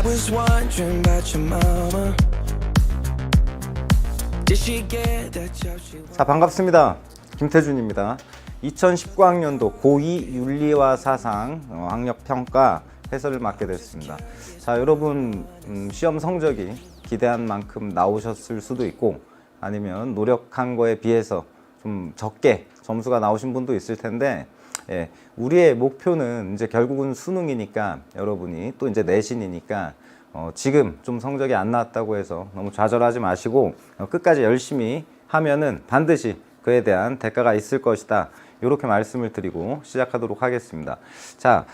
was wondering about your mama. Did she get that job she wanted? 자, 반갑습니다. 김태준입니다. 2019학년도 고2 윤리와 사상 학력평가 해설을 맡게 됐습니다. 자, 여러분 시험 성적이 기대한 만큼 나오셨을 수도 있고 아니면 노력한 거에 비해서 좀 적게 점수가 나오신 분도 있을 텐데, 예, 우리의 목표는 이제 결국은 수능이니까, 여러분이 또 이제 내신이니까 지금 좀 성적이 안 나왔다고 해서 너무 좌절하지 마시고 끝까지 열심히 하면은 반드시 그에 대한 대가가 있을 것이다, 이렇게 말씀을 드리고 시작하도록 하겠습니다. 자,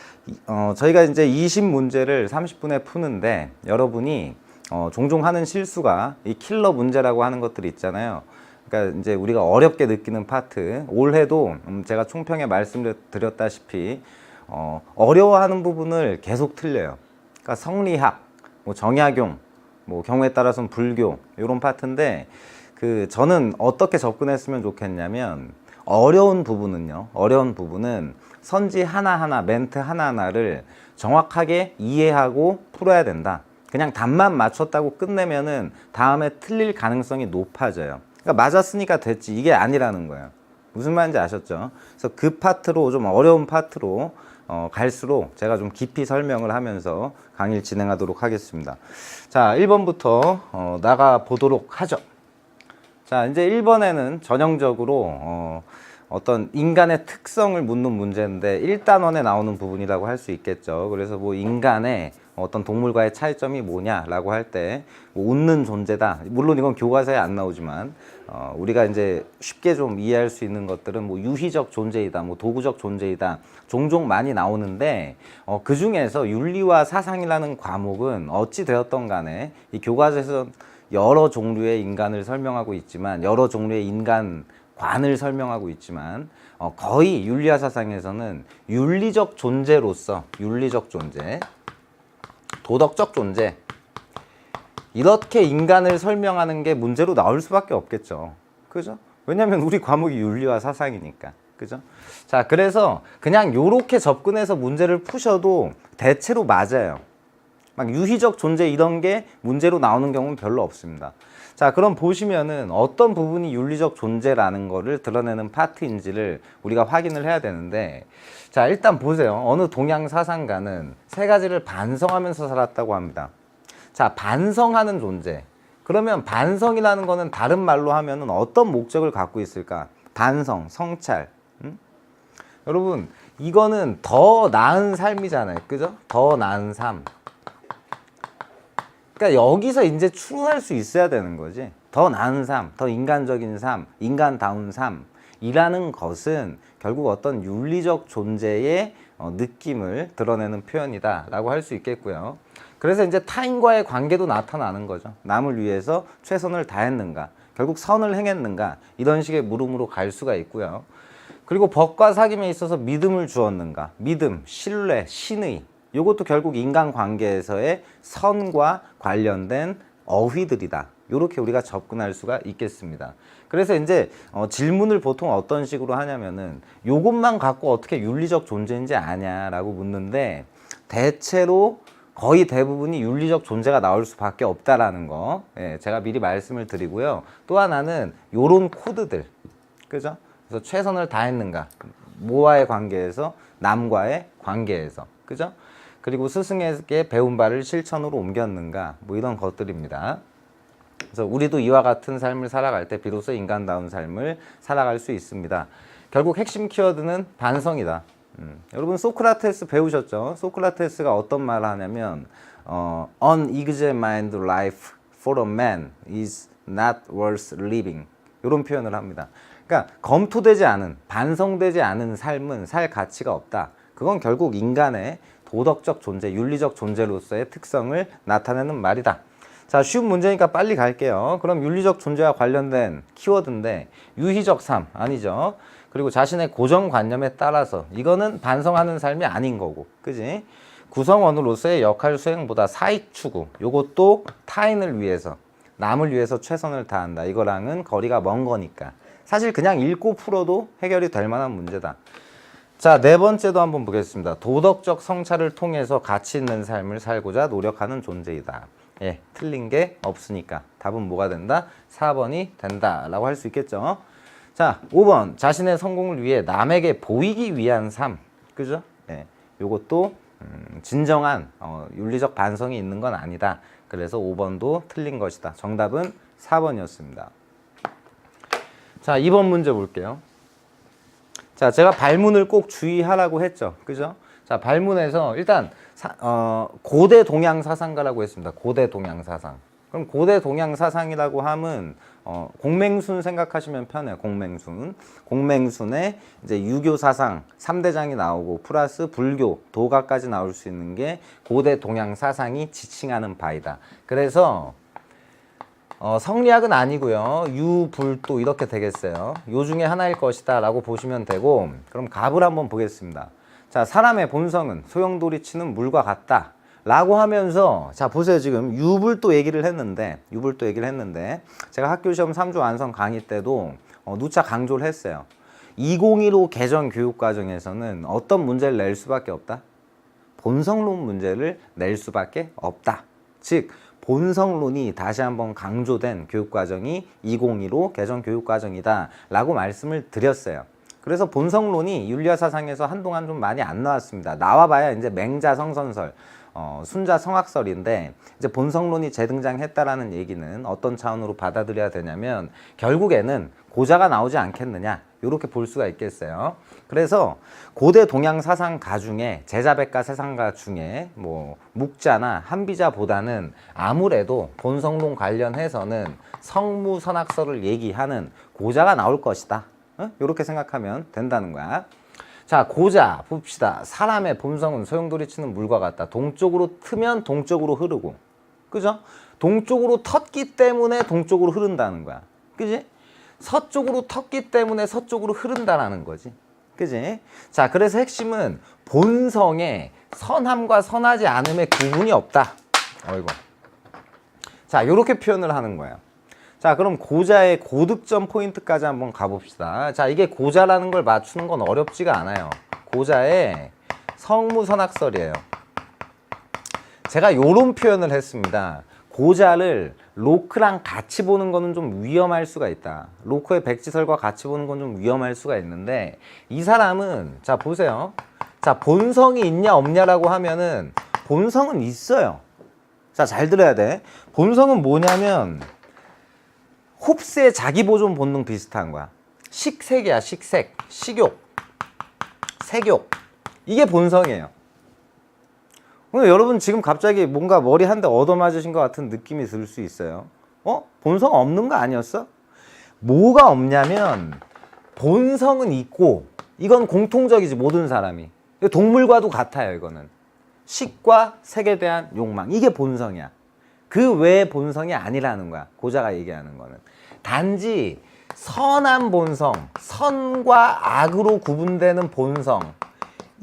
저희가 이제 20문제를 30분에 푸는데, 여러분이 종종 하는 실수가 이 킬러 문제라고 하는 것들이 있잖아요. 그러니까 이제 우리가 어렵게 느끼는 파트, 올해도 제가 총평에 말씀드렸다시피 어려워하는 부분을 계속 틀려요. 그러니까 성리학, 뭐 정약용, 뭐 경우에 따라서는 불교, 이런 파트인데, 저는 어떻게 접근했으면 좋겠냐면, 어려운 부분은 선지 하나하나, 멘트 하나하나를 정확하게 이해하고 풀어야 된다. 그냥 답만 맞췄다고 끝내면은 다음에 틀릴 가능성이 높아져요. 그러니까 맞았으니까 됐지, 이게 아니라는 거예요. 무슨 말인지 아셨죠? 그래서 그 파트로, 좀 어려운 파트로 갈수록 제가 좀 깊이 설명을 하면서 강의를 진행하도록 하겠습니다. 자, 1번부터 나가 보도록 하죠. 자, 이제 1번에는 전형적으로 어떤 인간의 특성을 묻는 문제인데 1단원에 나오는 부분이라고 할 수 있겠죠. 그래서 뭐 인간의 어떤 동물과의 차이점이 뭐냐라고 할 때 뭐 웃는 존재다. 물론 이건 교과서에 안 나오지만 우리가 이제 쉽게 좀 이해할 수 있는 것들은 뭐 유희적 존재이다, 뭐 도구적 존재이다, 종종 많이 나오는데 그 중에서 윤리와 사상이라는 과목은 어찌 되었던 간에 이 교과서에서 여러 종류의 인간을 설명하고 있지만, 여러 종류의 인간관을 설명하고 있지만, 거의 윤리와 사상에서는 윤리적 존재로서, 윤리적 존재, 도덕적 존재, 이렇게 인간을 설명하는 게 문제로 나올 수밖에 없겠죠. 그죠? 왜냐면 우리 과목이 윤리와 사상이니까. 그죠? 자, 그래서 그냥 요렇게 접근해서 문제를 푸셔도 대체로 맞아요. 막 유희적 존재 이런 게 문제로 나오는 경우는 별로 없습니다. 자, 그럼 보시면은 어떤 부분이 윤리적 존재라는 거를 드러내는 파트인지를 우리가 확인을 해야 되는데, 자, 일단 보세요. 어느 동양 사상가는 세 가지를 반성하면서 살았다고 합니다. 자, 반성하는 존재. 그러면 반성이라는 거는 다른 말로 하면은 어떤 목적을 갖고 있을까? 반성, 성찰. 여러분, 이거는 더 나은 삶이잖아요. 그죠? 더 나은 삶. 그러니까 여기서 이제 추론할 수 있어야 되는 거지. 더 나은 삶, 더 인간적인 삶, 인간다운 삶이라는 것은 결국 어떤 윤리적 존재의 느낌을 드러내는 표현이다 라고 할 수 있겠고요. 그래서 이제 타인과의 관계도 나타나는 거죠. 남을 위해서 최선을 다했는가, 결국 선을 행했는가, 이런 식의 물음으로 갈 수가 있고요. 그리고 법과 사귐에 있어서 믿음을 주었는가, 믿음, 신뢰, 신의, 이것도 결국 인간관계에서의 선과 관련된 어휘들이다. 이렇게 우리가 접근할 수가 있겠습니다. 그래서 이제 질문을 보통 어떤 식으로 하냐면은 요것만 갖고 어떻게 윤리적 존재인지 아냐라고 묻는데, 대체로 거의 대부분이 윤리적 존재가 나올 수밖에 없다라는 거, 예, 제가 미리 말씀을 드리고요. 또 하나는 요런 코드들, 그죠? 그래서 최선을 다했는가, 뭐와의 관계에서, 남과의 관계에서, 그죠? 그리고 스승에게 배운 바를 실천으로 옮겼는가, 뭐 이런 것들입니다. 그래서 우리도 이와 같은 삶을 살아갈 때 비로소 인간다운 삶을 살아갈 수 있습니다. 결국 핵심 키워드는 반성이다. 여러분 소크라테스 배우셨죠? 소크라테스가 어떤 말을 하냐면 unexamined life for a man is not worth living, 이런 표현을 합니다. 그러니까 검토되지 않은, 반성되지 않은 삶은 살 가치가 없다. 그건 결국 인간의 도덕적 존재, 윤리적 존재로서의 특성을 나타내는 말이다. 자, 쉬운 문제니까 빨리 갈게요. 그럼 윤리적 존재와 관련된 키워드인데, 유희적 삶 아니죠. 그리고 자신의 고정관념에 따라서, 이거는 반성하는 삶이 아닌 거고, 그지? 구성원으로서의 역할 수행보다 사익 추구, 요것도 타인을 위해서, 남을 위해서 최선을 다한다. 이거랑은 거리가 먼 거니까 사실 그냥 읽고 풀어도 해결이 될 만한 문제다. 자, 네 번째도 한번 보겠습니다. 도덕적 성찰을 통해서 가치 있는 삶을 살고자 노력하는 존재이다. 예, 틀린 게 없으니까 답은 뭐가 된다? 4번이 된다라고 할 수 있겠죠. 자, 5번 자신의 성공을 위해 남에게 보이기 위한 삶. 그죠? 예, 요것도 진정한 윤리적 반성이 있는 건 아니다. 그래서 5번도 틀린 것이다. 정답은 4번이었습니다. 자, 2번 문제 볼게요. 자, 제가 발문을 꼭 주의하라고 했죠. 그죠? 자, 발문에서 일단 고대 동양 사상가라고 했습니다. 고대 동양 사상. 그럼 고대 동양 사상이라고 하면 공맹순 생각하시면 편해요. 공맹순. 공맹순의 이제 유교 사상 3대장이 나오고 플러스 불교, 도가까지 나올 수 있는 게 고대 동양 사상이 지칭하는 바이다. 그래서 성리학은 아니고요. 유불도 이렇게 되겠어요. 요 중에 하나일 것이다 라고 보시면 되고, 그럼 갑을 한번 보겠습니다. 자, 사람의 본성은 소용돌이치는 물과 같다 라고 하면서, 자 보세요. 지금 유불도 얘기를 했는데 제가 학교시험 3주 완성 강의 때도 누차 강조를 했어요. 2015 개정 교육과정에서는 어떤 문제를 낼 수밖에 없다? 본성론 문제를 낼 수밖에 없다. 즉 본성론이 다시 한번 강조된 교육과정이 2015 개정 교육과정이다 라고 말씀을 드렸어요. 그래서 본성론이 윤리화 사상에서 한동안 좀 많이 안 나왔습니다. 나와봐야 이제 맹자 성선설, 순자 성학설인데, 이제 본성론이 재등장했다라는 얘기는 어떤 차원으로 받아들여야 되냐면 결국에는 고자가 나오지 않겠느냐, 이렇게 볼 수가 있겠어요. 그래서 고대 동양 사상가 중에 제자백가 사상가 중에 뭐 묵자나 한비자보다는 아무래도 본성론 관련해서는 성무선학설을 얘기하는 고자가 나올 것이다. 이렇게 생각하면 된다는 거야. 자, 고자 봅시다. 사람의 본성은 소용돌이치는 물과 같다. 동쪽으로 트면 동쪽으로 흐르고, 그죠? 동쪽으로 텄기 때문에 동쪽으로 흐른다는 거야. 그지? 서쪽으로 텄기 때문에 서쪽으로 흐른다라는 거지. 그지? 자, 그래서 핵심은 본성에 선함과 선하지 않음의 구분이 없다. 어이구. 자, 요렇게 표현을 하는 거예요. 자, 그럼 고자의 고득점 포인트까지 한번 가봅시다. 자, 이게 고자라는 걸 맞추는 건 어렵지가 않아요. 고자의 성무선학설이에요. 제가 요런 표현을 했습니다. 고자를 로크랑 같이 보는 거는 좀 위험할 수가 있다. 로크의 백지설과 같이 보는 건 좀 위험할 수가 있는데, 이 사람은 자 보세요. 자, 본성이 있냐 없냐라고 하면은 본성은 있어요. 자, 잘 들어야 돼. 본성은 뭐냐면 홉스의 자기보존 본능 비슷한 거야. 식색이야. 식색, 식욕, 색욕. 이게 본성이에요. 근데 여러분 지금 갑자기 뭔가 머리 한 대 얻어맞으신 것 같은 느낌이 들 수 있어요. 본성 없는 거 아니었어? 뭐가 없냐면 본성은 있고, 이건 공통적이지, 모든 사람이. 동물과도 같아요. 이거는 식과 색에 대한 욕망, 이게 본성이야. 그 외의 본성이 아니라는 거야. 고자가 얘기하는 거는 단지 선한 본성, 선과 악으로 구분되는 본성,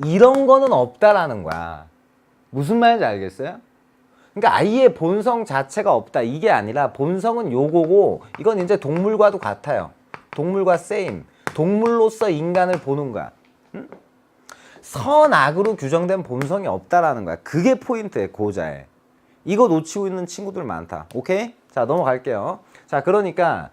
이런 거는 없다라는 거야. 무슨 말인지 알겠어요? 그러니까 아예 본성 자체가 없다, 이게 아니라 본성은 요거고, 이건 이제 동물과도 같아요. 동물과 세임. 동물로서 인간을 보는 거야. 응? 선악으로 규정된 본성이 없다라는 거야. 그게 포인트예요, 고자에. 이거 놓치고 있는 친구들 많다. 오케이? 자, 넘어갈게요. 자, 그러니까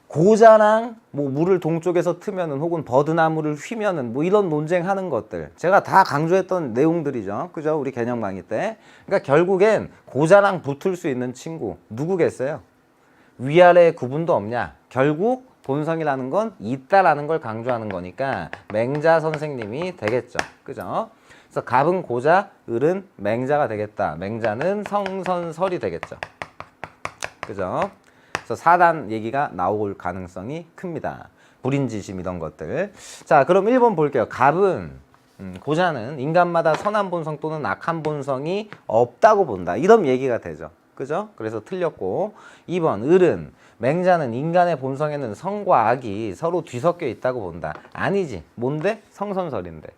고자랑 뭐 물을 동쪽에서 트면은, 혹은 버드나무를 휘면은, 뭐 이런 논쟁하는 것들 제가 다 강조했던 내용들이죠. 그죠? 우리 개념 강의 때. 그러니까 결국엔 고자랑 붙을 수 있는 친구 누구겠어요? 위아래 구분도 없냐? 결국 본성이라는 건 있다라는 걸 강조하는 거니까 맹자 선생님이 되겠죠. 그죠? 그래서 갑은 고자, 을은 맹자가 되겠다. 맹자는 성선설이 되겠죠. 그죠? 그래서 4단 얘기가 나올 가능성이 큽니다. 불인지심 이런 것들. 자, 그럼 1번 볼게요. 갑은 고자는 인간마다 선한 본성 또는 악한 본성이 없다고 본다. 이런 얘기가 되죠. 그죠? 그래서 틀렸고. 2번 을은 맹자는 인간의 본성에는 성과 악이 서로 뒤섞여 있다고 본다. 아니지. 뭔데? 성선설인데.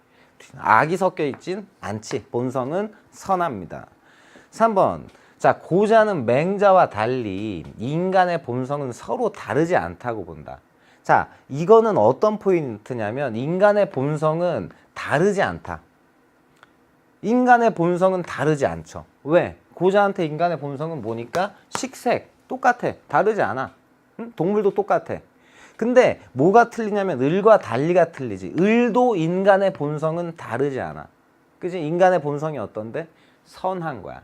악이 섞여 있진 않지. 본성은 선합니다. 3번. 자, 고자는 맹자와 달리 인간의 본성은 서로 다르지 않다고 본다. 자, 이거는 어떤 포인트냐면 인간의 본성은 다르지 않다. 인간의 본성은 다르지 않죠. 왜? 고자한테 인간의 본성은 뭐니까? 식색 똑같아. 다르지 않아. 응? 동물도 똑같아. 근데 뭐가 틀리냐면 을과 달리가 틀리지. 을도 인간의 본성은 다르지 않아. 그지? 인간의 본성이 어떤데? 선한 거야.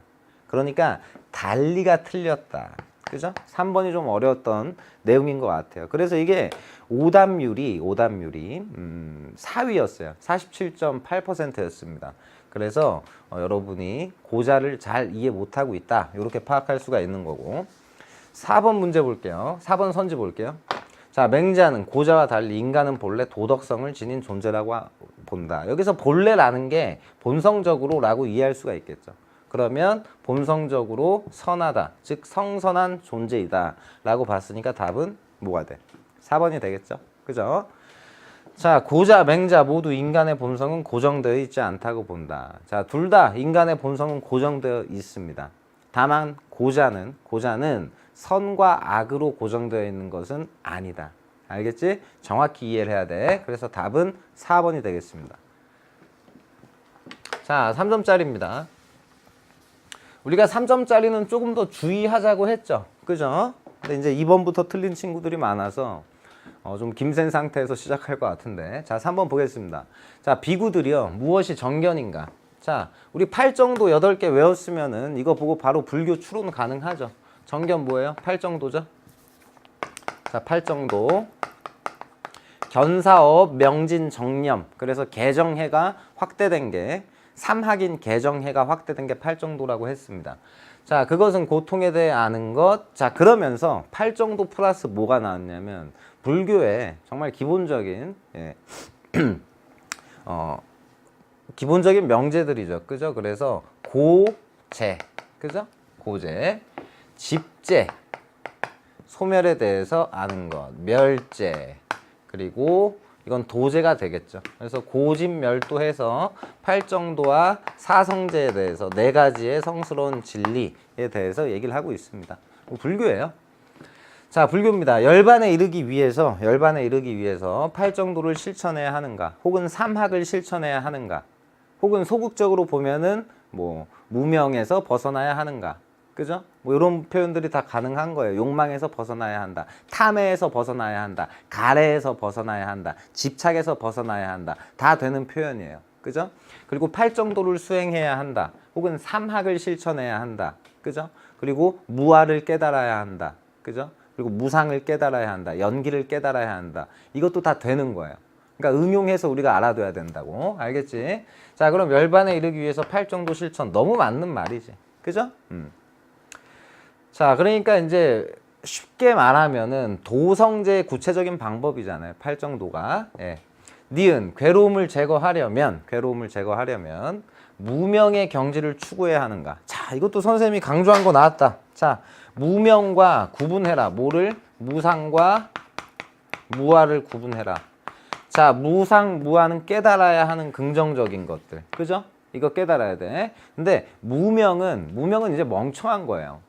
그러니까 달리가 틀렸다. 그죠? 3번이 좀 어려웠던 내용인 것 같아요. 그래서 이게 오답률이 4위였어요. 47.8%였습니다. 그래서 여러분이 고자를 잘 이해 못하고 있다. 이렇게 파악할 수가 있는 거고. 4번 문제 볼게요. 4번 선지 볼게요. 자, 맹자는 고자와 달리 인간은 본래 도덕성을 지닌 존재라고 본다. 여기서 본래라는 게 본성적으로 라고 이해할 수가 있겠죠. 그러면 본성적으로 선하다, 즉 성선한 존재이다 라고 봤으니까 답은 뭐가 돼? 4번이 되겠죠. 그죠? 자, 고자, 맹자 모두 인간의 본성은 고정되어 있지 않다고 본다. 자, 둘 다 인간의 본성은 고정되어 있습니다. 다만 고자는 선과 악으로 고정되어 있는 것은 아니다. 알겠지? 정확히 이해를 해야 돼. 그래서 답은 4번이 되겠습니다. 자, 3점짜리입니다. 우리가 3점짜리는 조금 더 주의하자고 했죠. 그죠? 근데 이제 2번부터 틀린 친구들이 많아서 좀 김센 상태에서 시작할 것 같은데. 자, 3번 보겠습니다. 자, 비구들이요. 무엇이 정견인가? 자, 우리 8정도 8개 외웠으면은 이거 보고 바로 불교 추론 가능하죠. 정견 뭐예요? 8정도죠? 자, 8정도. 견사업, 명진, 정념. 그래서 개정해가 확대된 게 삼학인 개정해가 확대된 게 8정도라고 했습니다. 자, 그것은 고통에 대해 아는 것. 자, 그러면서 8정도 플러스 뭐가 나왔냐면 불교의 정말 기본적인 기본적인 명제들이죠. 그죠? 그래서 고제, 그죠? 고제, 집제, 소멸에 대해서 아는 것, 멸제, 그리고 이건 도제가 되겠죠. 그래서 고집멸도해서 8정도와 사성제에 대해서 4가지의 성스러운 진리에 대해서 얘기를 하고 있습니다. 불교예요. 자, 불교입니다. 열반에 이르기 위해서 8정도를 실천해야 하는가, 혹은 삼학을 실천해야 하는가, 혹은 소극적으로 보면은 뭐 무명에서 벗어나야 하는가, 그죠? 뭐 이런 표현들이 다 가능한 거예요. 욕망에서 벗어나야 한다, 탐해에서 벗어나야 한다, 가래에서 벗어나야 한다, 집착에서 벗어나야 한다, 다 되는 표현이에요. 그죠? 그리고 8정도를 수행해야 한다, 혹은 삼학을 실천해야 한다, 그죠? 그리고 무아를 깨달아야 한다, 그죠? 그리고 무상을 깨달아야 한다, 연기를 깨달아야 한다. 이것도 다 되는 거예요. 그러니까 응용해서 우리가 알아둬야 된다고. 알겠지? 자, 그럼 열반에 이르기 위해서 8정도 실천. 너무 맞는 말이지. 그죠? 자, 그러니까 이제 쉽게 말하면은 도성제의 구체적인 방법이잖아요. 8정도가. 예. 니은, 괴로움을 제거하려면 무명의 경지를 추구해야 하는가. 자, 이것도 선생님이 강조한 거 나왔다. 자, 무명과 구분해라. 뭐를? 무상과 무아를 구분해라. 자, 무상, 무아는 깨달아야 하는 긍정적인 것들. 그죠? 이거 깨달아야 돼. 근데 무명은 이제 멍청한 거예요.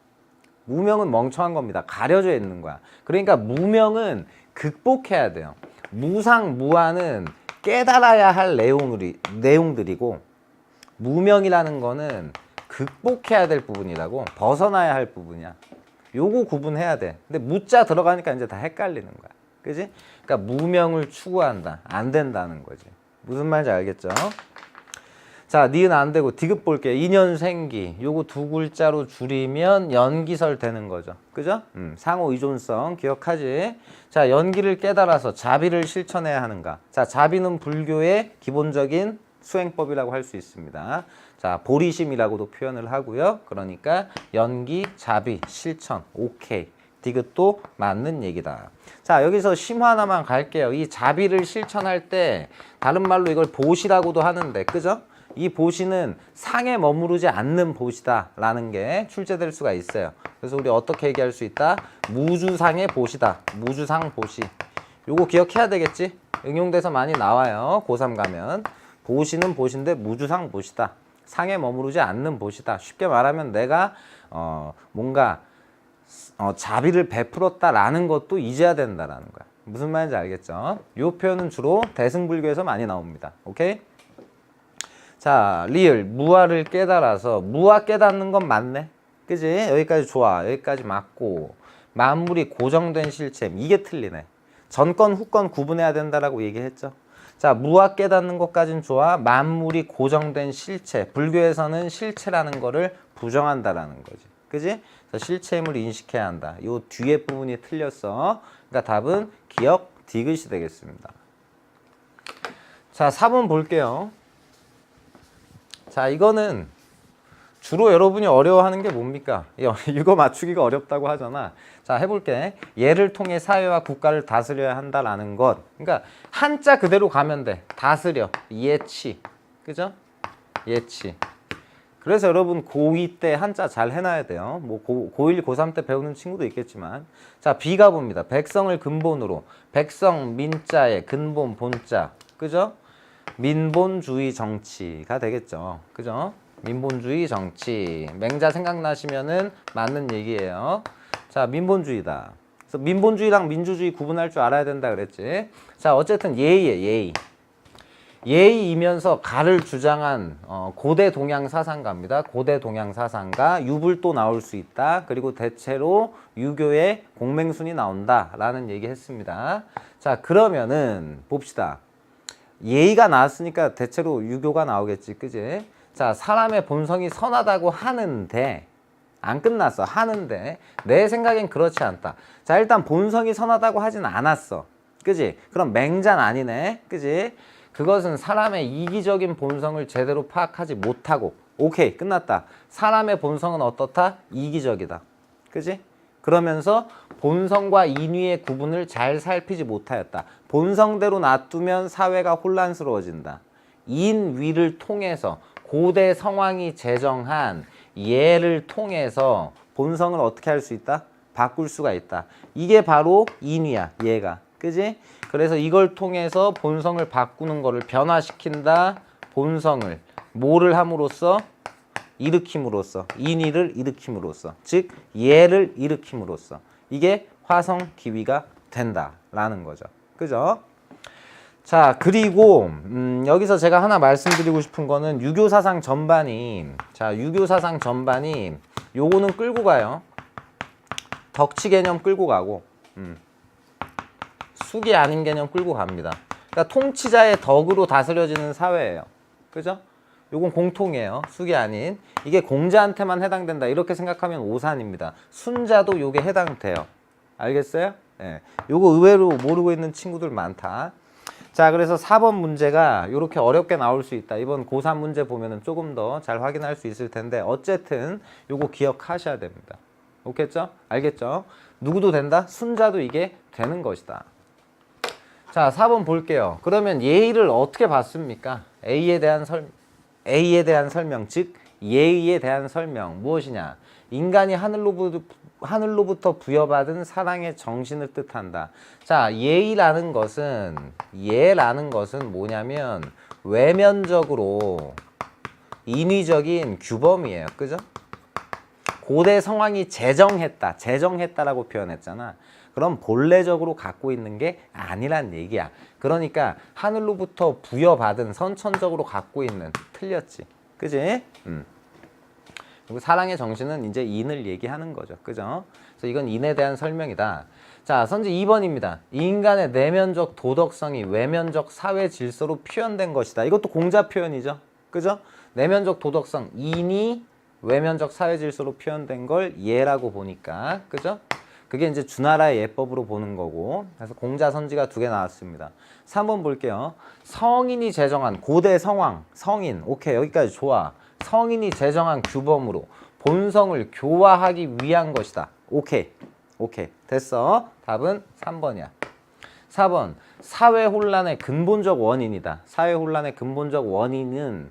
무명은 멍청한 겁니다. 가려져 있는 거야. 그러니까 무명은 극복해야 돼요. 무상, 무아는 깨달아야 할 내용들이고, 무명이라는 거는 극복해야 될 부분이라고, 벗어나야 할 부분이야. 요거 구분해야 돼. 근데 무자 들어가니까 이제 다 헷갈리는 거야. 그지? 그러니까 무명을 추구한다. 안 된다는 거지. 무슨 말인지 알겠죠? 자, 니은 안 되고 디귿 볼게요. 인연생기. 요거 2글자로 줄이면 연기설 되는 거죠. 그죠? 상호 의존성 기억하지? 자, 연기를 깨달아서 자비를 실천해야 하는가? 자, 자비는 불교의 기본적인 수행법이라고 할 수 있습니다. 자, 보리심이라고도 표현을 하고요. 그러니까 연기, 자비, 실천. 오케이. 디귿도 맞는 얘기다. 자, 여기서 심화 하나만 갈게요. 이 자비를 실천할 때 다른 말로 이걸 보시라고도 하는데, 그죠? 이 보시는 상에 머무르지 않는 보시다 라는 게 출제될 수가 있어요. 그래서 우리 어떻게 얘기할 수 있다? 무주상의 보시다. 무주상 보시. 요거 기억해야 되겠지? 응용돼서 많이 나와요. 고3 가면. 보시는 보시인데 무주상 보시다. 상에 머무르지 않는 보시다. 쉽게 말하면 내가 뭔가 자비를 베풀었다라는 것도 잊어야 된다라는 거야. 무슨 말인지 알겠죠? 이 표현은 주로 대승불교에서 많이 나옵니다. 오케이? 자, 리을 무아를 깨달아서 무아 깨닫는 건 맞네. 그지? 여기까지 좋아. 여기까지 맞고 만물이 고정된 실체 이게 틀리네. 전건 후건 구분해야 된다라고 얘기했죠. 자, 무아 깨닫는 것까진 좋아. 만물이 고정된 실체. 불교에서는 실체라는 거를 부정한다라는 거지. 그지? 그래서 실체임을 인식해야 한다. 요 뒤에 부분이 틀렸어. 그러니까 답은 기억 디귿이 되겠습니다. 자, 4번 볼게요. 자, 이거는 주로 여러분이 어려워하는 게 뭡니까? 이거 맞추기가 어렵다고 하잖아. 자, 해볼게. 얘를 통해 사회와 국가를 다스려야 한다라는 것. 그러니까 한자 그대로 가면 돼. 다스려. 예치. 그죠? 예치. 그래서 여러분 고2 때 한자 잘 해놔야 돼요. 뭐 고1, 고3 때 배우는 친구도 있겠지만. 자, B가 봅니다. 백성을 근본으로. 백성 민자의 근본 본자. 그죠? 민본주의 정치가 되겠죠. 그죠? 민본주의 정치. 맹자 생각나시면은 맞는 얘기예요. 자, 민본주의다. 그래서 민본주의랑 민주주의 구분할 줄 알아야 된다 그랬지. 자, 어쨌든 예의에 예의. 예의이면서 가를 주장한 고대 동양 사상가입니다. 고대 동양 사상가. 유불도 나올 수 있다. 그리고 대체로 유교의 공맹순이 나온다라는 얘기 했습니다. 자, 그러면은 봅시다. 예의가 나왔으니까 대체로 유교가 나오겠지. 그지? 자, 사람의 본성이 선하다고 하는데 안 끝났어. 하는데 내 생각엔 그렇지 않다. 자, 일단 본성이 선하다고 하진 않았어. 그지? 그럼 맹자는 아니네. 그지? 그것은 사람의 이기적인 본성을 제대로 파악하지 못하고. 오케이, 끝났다. 사람의 본성은 어떻다? 이기적이다. 그지? 그러면서 본성과 인위의 구분을 잘 살피지 못하였다. 본성대로 놔두면 사회가 혼란스러워진다. 인위를 통해서 고대 성왕이 제정한 예를 통해서 본성을 어떻게 할 수 있다? 바꿀 수가 있다. 이게 바로 인위야, 예가. 그지? 그래서 이걸 통해서 본성을 바꾸는 거를 변화시킨다. 본성을 뭐를 함으로써? 일으킴으로써. 인위를 일으킴으로써. 즉 예를 일으킴으로써. 이게 화성기위가 된다라는 거죠. 그죠? 자, 그리고 여기서 제가 하나 말씀드리고 싶은 거는 유교 사상 전반이, 자, 유교 사상 전반이 요거는 끌고 가요. 덕치 개념 끌고 가고 숙이 아닌 개념 끌고 갑니다. 그러니까 통치자의 덕으로 다스려지는 사회예요. 그죠? 요건 공통이에요. 숙이 아닌. 이게 공자한테만 해당된다. 이렇게 생각하면 오산입니다. 순자도 요게 해당돼요. 알겠어요? 예. 요거 의외로 모르고 있는 친구들 많다. 자, 그래서 4번 문제가 이렇게 어렵게 나올 수 있다. 이번 고3 문제 보면은 조금 더 잘 확인할 수 있을 텐데 어쨌든 요거 기억하셔야 됩니다. 오겠죠? 알겠죠? 누구도 된다? 순자도 이게 되는 것이다. 자, 4번 볼게요. 그러면 예의를 어떻게 봤습니까? A에 대한 설명, 즉 예의에 대한 설명 무엇이냐? 인간이 하늘로부터 부여받은 사랑의 정신을 뜻한다. 자, 예라는 것은 뭐냐면 외면적으로 인위적인 규범이에요. 그죠? 고대 성왕이 제정했다라고 표현했잖아. 그럼 본래적으로 갖고 있는 게 아니란 얘기야. 그러니까 하늘로부터 부여받은 선천적으로 갖고 있는, 틀렸지. 그지? 그리고 사랑의 정신은 이제 인을 얘기하는 거죠. 그죠? 그래서 이건 인에 대한 설명이다. 자, 선지 2번입니다. 인간의 내면적 도덕성이 외면적 사회 질서로 표현된 것이다. 이것도 공자 표현이죠. 그죠? 내면적 도덕성, 인이 외면적 사회 질서로 표현된 걸 예라고 보니까. 그죠? 그게 이제 주나라의 예법으로 보는 거고. 그래서 공자 선지가 2개 나왔습니다. 3번 볼게요. 성인이 제정한 고대 성왕, 성인. 오케이, 여기까지 좋아. 성인이 제정한 규범으로 본성을 교화하기 위한 것이다. 오케이. 됐어. 답은 3번이야. 4번. 사회 혼란의 근본적 원인이다. 사회 혼란의 근본적 원인은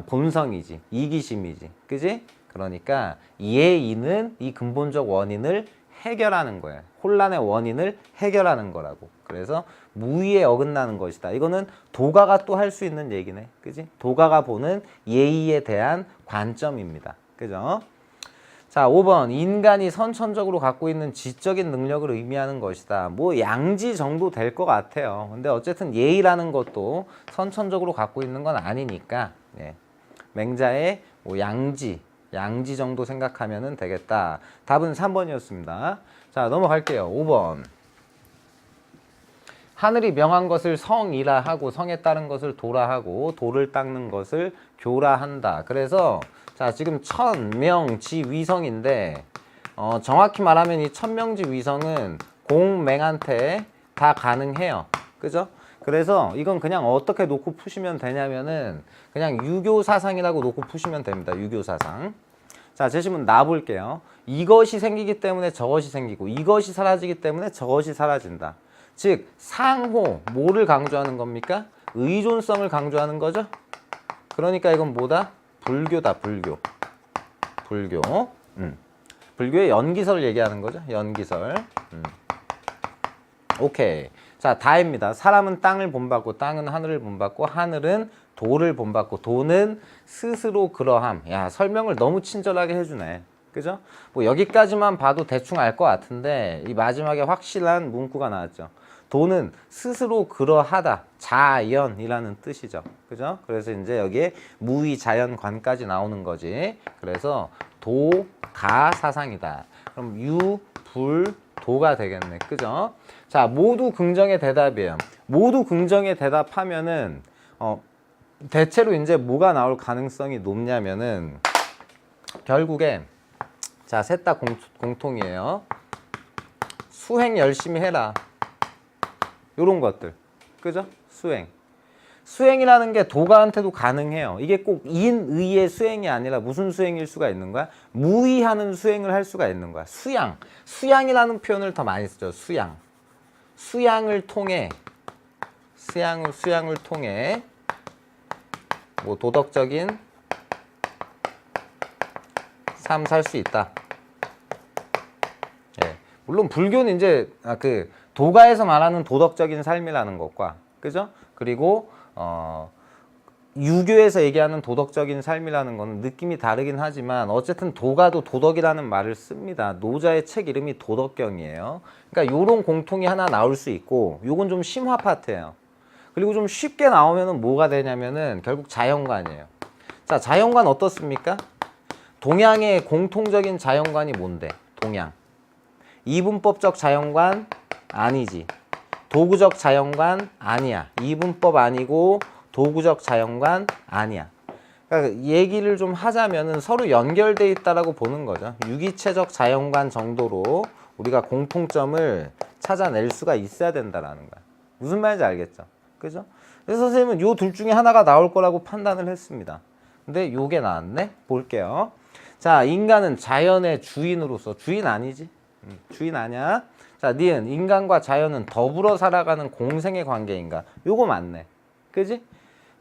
본성이지. 이기심이지. 그지? 그러니까 예의는 이 근본적 원인을 해결하는 거야. 혼란의 원인을 해결하는 거라고. 그래서 무의에 어긋나는 것이다. 이거는 도가가 또 할 수 있는 얘기네. 그지? 도가가 보는 예의에 대한 관점입니다. 그죠? 자, 5번. 인간이 선천적으로 갖고 있는 지적인 능력을 의미하는 것이다. 뭐 양지 정도 될 것 같아요. 근데 어쨌든 예의라는 것도 선천적으로 갖고 있는 건 아니니까 예. 맹자의 뭐 양지 정도 생각하면 되겠다. 답은 3번이었습니다. 자, 넘어갈게요. 5번. 하늘이 명한 것을 성이라 하고 성에 따른 것을 도라 하고 도를 닦는 것을 교라 한다. 그래서 자, 지금 천명지 위성인데 정확히 말하면 이 천명지 위성은 공맹한테 다 가능해요. 그죠? 그래서 이건 그냥 어떻게 놓고 푸시면 되냐면은 그냥 유교 사상이라고 놓고 푸시면 됩니다. 유교 사상. 자, 제시문 놔볼게요. 이것이 생기기 때문에 저것이 생기고 이것이 사라지기 때문에 저것이 사라진다. 즉 상호 뭐를 강조하는 겁니까? 의존성을 강조하는 거죠. 그러니까 이건 뭐다? 불교다. 불교. 불교의 연기설을 얘기하는 거죠. 연기설. 오케이. 자, 다입니다. 사람은 땅을 본받고 땅은 하늘을 본받고 하늘은 도를 본받고 도는 스스로 그러함. 야, 설명을 너무 친절하게 해주네. 그죠? 뭐 여기까지만 봐도 대충 알 것 같은데 이 마지막에 확실한 문구가 나왔죠. 도는 스스로 그러하다. 자연이라는 뜻이죠. 그죠? 그래서 이제 여기에 무의 자연관까지 나오는 거지. 그래서 도가 사상이다. 그럼 유, 불, 도가 되겠네. 그죠? 자, 모두 긍정의 대답이에요. 모두 긍정의 대답하면은 대체로 이제 뭐가 나올 가능성이 높냐면은 결국에 자, 셋 다 공통이에요. 수행 열심히 해라. 요런 것들. 그죠? 수행이라는 게 도가한테도 가능해요. 이게 꼭 인의의 수행이 아니라 무슨 수행일 수가 있는 거야? 무의하는 수행을 할 수가 있는 거야. 수양이라는 표현을 더 많이 쓰죠. 수양을 통해 뭐 도덕적인 삶 살 수 있다. 예. 물론 불교는 이제 그 도가에서 말하는 도덕적인 삶이라는 것과 그죠? 그리고 유교에서 얘기하는 도덕적인 삶이라는 건 느낌이 다르긴 하지만 어쨌든 도가도 도덕이라는 말을 씁니다. 노자의 책 이름이 도덕경이에요. 그러니까 요런 공통이 하나 나올 수 있고 요건 좀 심화 파트예요. 그리고 좀 쉽게 나오면은 뭐가 되냐면은 결국 자연관이에요. 자, 자연관 어떻습니까? 동양의 공통적인 자연관이 뭔데? 동양. 이분법적 자연관 아니지. 도구적 자연관 아니야. 이분법 아니고 도구적 자연관 아니야. 그러니까 얘기를 좀 하자면은 서로 연결돼 있다라고 보는 거죠. 유기체적 자연관 정도로 우리가 공통점을 찾아낼 수가 있어야 된다라는 거야. 무슨 말인지 알겠죠? 그죠? 그래서 선생님은 요 둘 중에 하나가 나올 거라고 판단을 했습니다. 근데 요게 나왔네? 볼게요. 자, 인간은 자연의 주인으로서 주인 아니지? 주인 아니야? 자, 니은 인간과 자연은 더불어 살아가는 공생의 관계인가? 요거 맞네. 그지?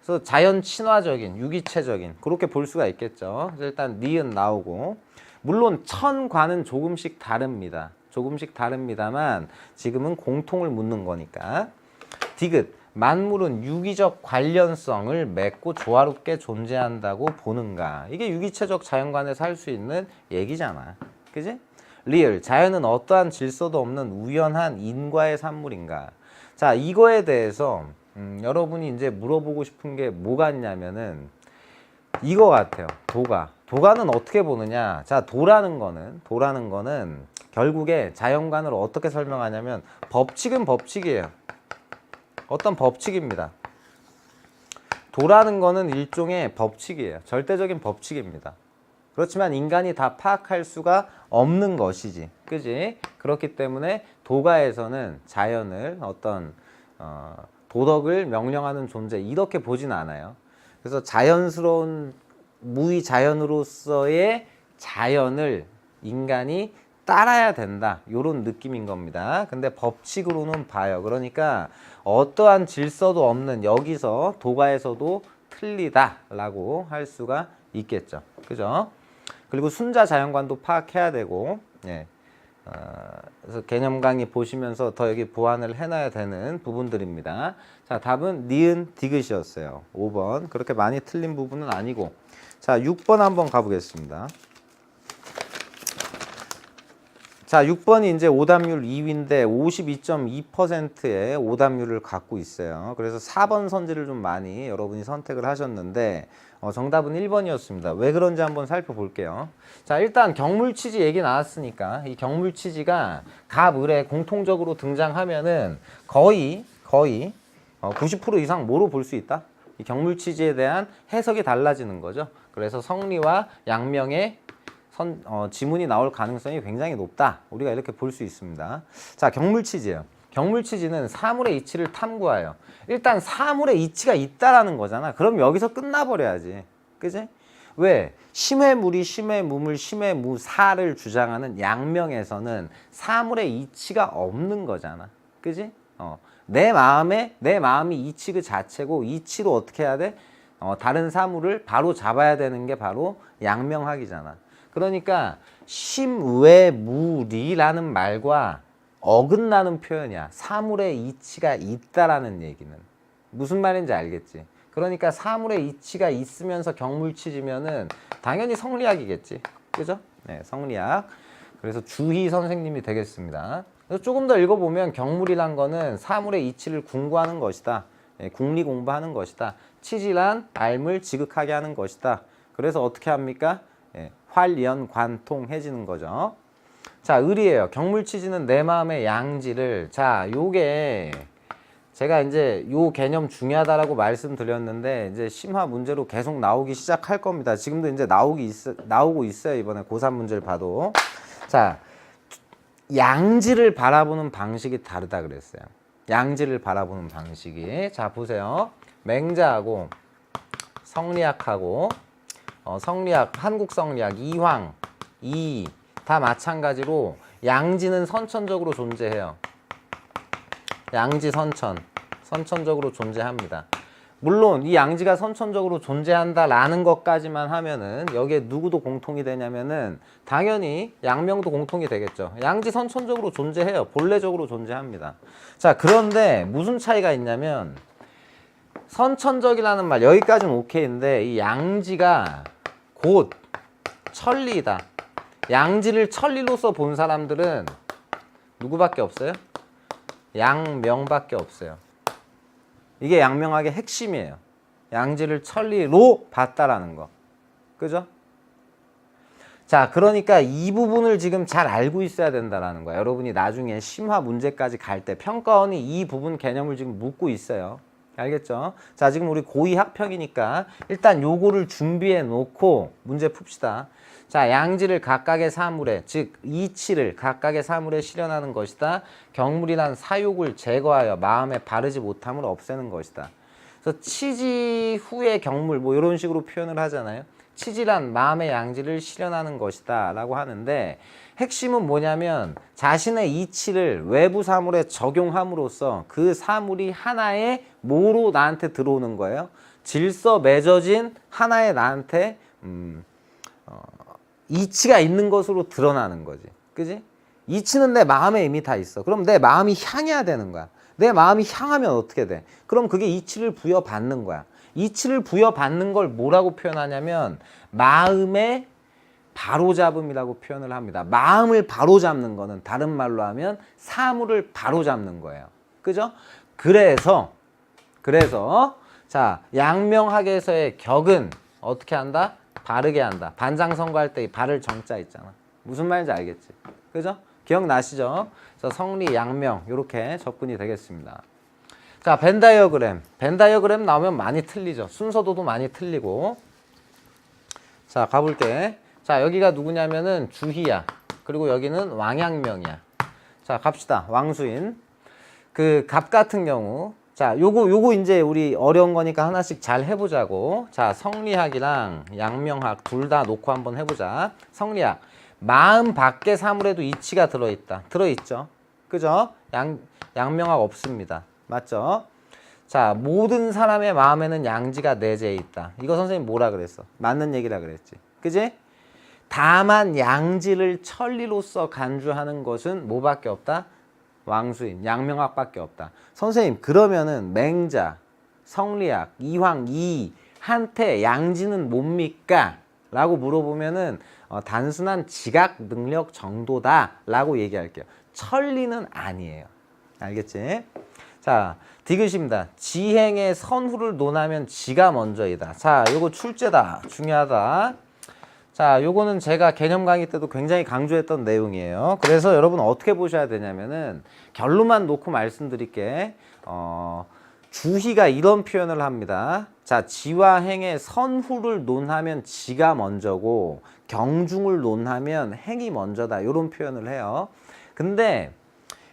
그래서 자연 친화적인, 유기체적인 그렇게 볼 수가 있겠죠. 그래서 일단 니은 나오고 물론 천과는 조금씩 다릅니다. 조금씩 다릅니다만 지금은 공통을 묻는 거니까. 디귿 만물은 유기적 관련성을 맺고 조화롭게 존재한다고 보는가? 이게 유기체적 자연관에서 할 수 있는 얘기잖아. 그지? 리을 자연은 어떠한 질서도 없는 우연한 인과의 산물인가? 자, 이거에 대해서 여러분이 이제 물어보고 싶은 게 뭐가 있냐면은 이거 같아요. 도가는 어떻게 보느냐? 자, 도라는 거는 결국에 자연관을 어떻게 설명하냐면 법칙은 법칙이에요. 어떤 법칙입니다. 도라는 거는 일종의 법칙이에요. 절대적인 법칙입니다. 그렇지만 인간이 다 파악할 수가 없는 것이지. 그지? 그렇기 때문에 도가에서는 자연을 어떤 도덕을 명령하는 존재 이렇게 보진 않아요. 그래서 자연스러운 무의자연으로서의 자연을 인간이 따라야 된다. 이런 느낌인 겁니다. 근데 법칙으로는 봐요. 그러니까 어떠한 질서도 없는 여기서 도가에서도 틀리다라고 할 수가 있겠죠. 그죠? 그리고 순자 자연관도 파악해야 되고, 예. 그래서 개념 강의 보시면서 더 여기 보완을 해놔야 되는 부분들입니다. 자, 답은 니은 디귿이었어요. 5번. 그렇게 많이 틀린 부분은 아니고. 자, 6번 한번 가보겠습니다. 자, 6번이 이제 오답률 2위인데 52.2%의 오답률을 갖고 있어요. 그래서 4번 선지를 좀 많이 여러분이 선택을 하셨는데 정답은 1번이었습니다. 왜 그런지 한번 살펴볼게요. 자, 일단 경물치지 얘기 나왔으니까 이 경물치지가 갑, 을에 공통적으로 등장하면은 거의 90% 이상 뭐로 볼 수 있다? 이 경물치지에 대한 해석이 달라지는 거죠. 그래서 성리와 양명의 지문이 나올 가능성이 굉장히 높다. 우리가 이렇게 볼 수 있습니다. 자, 경물치지예요. 경물치지는 사물의 이치를 탐구하여. 일단 사물의 이치가 있다라는 거잖아. 그럼 여기서 끝나버려야지. 그지? 왜? 심해물이 심해무물, 심해무사를 주장하는 양명에서는 사물의 이치가 없는 거잖아. 그지? 내 마음이 이치 그 자체고, 이치로 어떻게 해야 돼? 다른 사물을 바로 잡아야 되는 게 바로 양명학이잖아. 그러니까 심외무리라는 말과 어긋나는 표현이야. 사물의 이치가 있다라는 얘기는. 무슨 말인지 알겠지? 그러니까 사물의 이치가 있으면서 경물치지면은 당연히 성리학이겠지. 그죠? 네, 성리학. 그래서 주희 선생님이 되겠습니다. 그래서 조금 더 읽어보면 경물이란 거는 사물의 이치를 궁구하는 것이다. 궁리 공부하는 것이다. 치질한 알물 지극하게 하는 것이다. 그래서 어떻게 합니까? 활연관통해지는 거죠. 자, 을이에요. 경물치지는 내 마음의 양지를. 자, 요게 제가 이제 요 개념 중요하다라고 말씀드렸는데 이제 심화 문제로 계속 나오기 시작할 겁니다. 지금도 이제 나오고 있어요. 이번에 고3 문제를 봐도. 자, 양지를 바라보는 방식이 다르다 그랬어요. 양지를 바라보는 방식이. 자, 보세요. 맹자하고 성리학하고 성리학, 한국 성리학, 이황, 이 다 마찬가지로 양지는 선천적으로 존재해요. 양지 선천적으로 존재합니다. 물론 이 양지가 선천적으로 존재한다라는 것까지만 하면은 여기에 누구도 공통이 되냐면은 당연히 양명도 공통이 되겠죠. 양지 선천적으로 존재해요. 본래적으로 존재합니다. 자, 그런데 무슨 차이가 있냐면 선천적이라는 말 여기까지는 오케이인데 이 양지가 곧 천리이다. 양지를 천리로서 본 사람들은 누구밖에 없어요? 양명밖에 없어요. 이게 양명학의 핵심이에요. 양지를 천리로 봤다라는 거. 그죠? 자, 그러니까 이 부분을 지금 잘 알고 있어야 된다라는 거야. 여러분이 나중에 심화 문제까지 갈 때 평가원이 이 부분 개념을 지금 묻고 있어요. 알겠죠? 자, 지금 우리 고2 학평이니까 일단 요거를 준비해 놓고 문제 풉시다. 자, 양지를 각각의 사물에, 즉 이치를 각각의 사물에 실현하는 것이다. 경물이란 사욕을 제거하여 마음에 바르지 못함을 없애는 것이다. 그래서 치지 후의 경물 뭐 이런 식으로 표현을 하잖아요. 치지란 마음의 양지를 실현하는 것이다 라고 하는데 핵심은 뭐냐면 자신의 이치를 외부 사물에 적용함으로써 그 사물이 하나의 뭐로 나한테 들어오는 거예요. 질서 맺어진 하나의 나한테 이치가 있는 것으로 드러나는 거지. 그지? 이치는 내 마음에 이미 다 있어. 그럼 내 마음이 향해야 되는 거야. 내 마음이 향하면 어떻게 돼? 그럼 그게 이치를 부여받는 거야. 이치를 부여받는 걸 뭐라고 표현하냐면 마음의 바로잡음이라고 표현을 합니다. 마음을 바로잡는 거는 다른 말로 하면 사물을 바로잡는 거예요. 그죠? 그래서 자, 양명학에서의 격은 어떻게 한다? 바르게 한다. 반장선거할 때 이 발을 정자 있잖아. 무슨 말인지 알겠지? 그죠? 기억나시죠? 그래서 성리, 양명 이렇게 접근이 되겠습니다. 자, 벤다이어그램. 벤다이어그램 나오면 많이 틀리죠. 순서도도 많이 틀리고. 자, 가볼게. 자, 여기가 누구냐면은 주희야. 그리고 여기는 왕양명이야. 자, 갑시다. 왕수인. 그 갑 같은 경우. 자, 요거 이제 우리 어려운 거니까 하나씩 잘 해보자고. 자, 성리학이랑 양명학 둘 다 놓고 한번 해보자. 성리학. 마음 밖의 사물에도 이치가 들어있다. 들어있죠. 그죠? 양명학 없습니다. 맞죠? 자, 모든 사람의 마음에는 양지가 내재해 있다. 이거 선생님 뭐라 그랬어? 맞는 얘기라 그랬지. 그지? 다만 양지를 천리로서 간주하는 것은 뭐밖에 없다? 왕수인, 양명학밖에 없다. 선생님, 그러면은 맹자, 성리학, 이황, 이한테 양지는 뭡니까? 라고 물어보면은 단순한 지각 능력 정도다라고 얘기할게요. 천리는 아니에요. 알겠지? 자, 디귿입니다. 지행의 선후를 논하면 지가 먼저이다. 자, 요거 출제다. 중요하다. 자, 요거는 제가 개념 강의 때도 굉장히 강조했던 내용이에요. 그래서 여러분 어떻게 보셔야 되냐면은 결론만 놓고 말씀드릴게. 주희가 이런 표현을 합니다. 자, 지와 행의 선후를 논하면 지가 먼저고 경중을 논하면 행이 먼저다. 이런 표현을 해요. 근데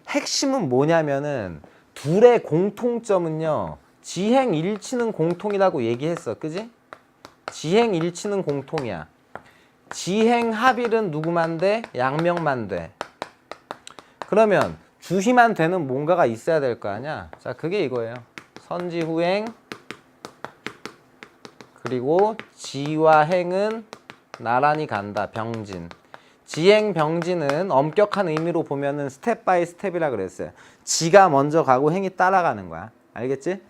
핵심은 뭐냐면은 둘의 공통점은요. 지행 일치는 공통이라고 얘기했어. 그지? 지행 일치는 공통이야. 지행 합일은 누구만 돼? 양명만 돼. 그러면 주희만 되는 뭔가가 있어야 될 거 아니야? 자, 그게 이거예요. 선지후행 그리고 지와 행은 나란히 간다. 병진. 지행 병진은 엄격한 의미로 보면은 스텝 바이 스텝이라 그랬어요. 지가 먼저 가고 행이 따라가는 거야. 알겠지?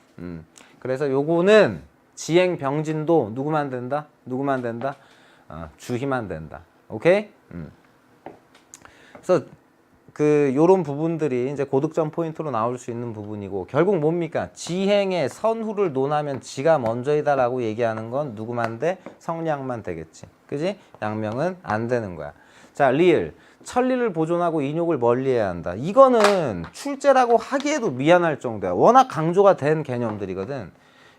그래서 요거는 지행 병진도 누구만 된다? 누구만 된다? 주희만 된다. 오케이? 그래서 요런 부분들이 이제 고득점 포인트로 나올 수 있는 부분이고, 결국 뭡니까? 지행의 선후를 논하면 지가 먼저이다라고 얘기하는 건 누구만 돼? 성량만 되겠지. 그지? 양명은 안 되는 거야. 자, 리을. 천리를 보존하고 인욕을 멀리해야 한다. 이거는 출제라고 하기에도 미안할 정도야. 워낙 강조가 된 개념들이거든.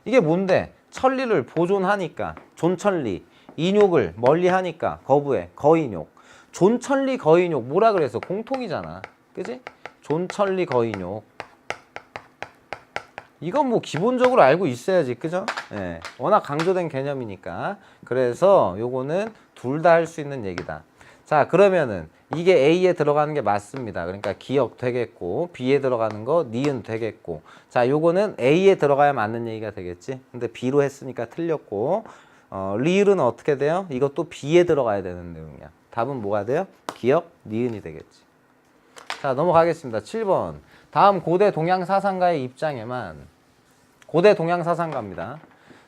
이게 뭔데? 천리를 보존하니까 존천리, 인욕을 멀리하니까 거부해, 거인욕. 존천리 거인욕 뭐라 그래서 공통이잖아. 그지? 존천리 거인욕. 이건 뭐 기본적으로 알고 있어야지. 그죠? 예. 워낙 강조된 개념이니까. 그래서 요거는 둘 다 할 수 있는 얘기다. 자, 그러면은 이게 A에 들어가는 게 맞습니다. 그러니까 기역 되겠고, B에 들어가는 거 니은 되겠고. 자, 요거는 A에 들어가야 맞는 얘기가 되겠지. 근데 B로 했으니까 틀렸고, 리을은 어떻게 돼요? 이것도 B에 들어가야 되는 내용이야. 답은 뭐가 돼요? 기역, 니은이 되겠지. 자, 넘어가겠습니다. 7번. 다음 고대 동양 사상가의 입장에만. 고대 동양 사상가입니다.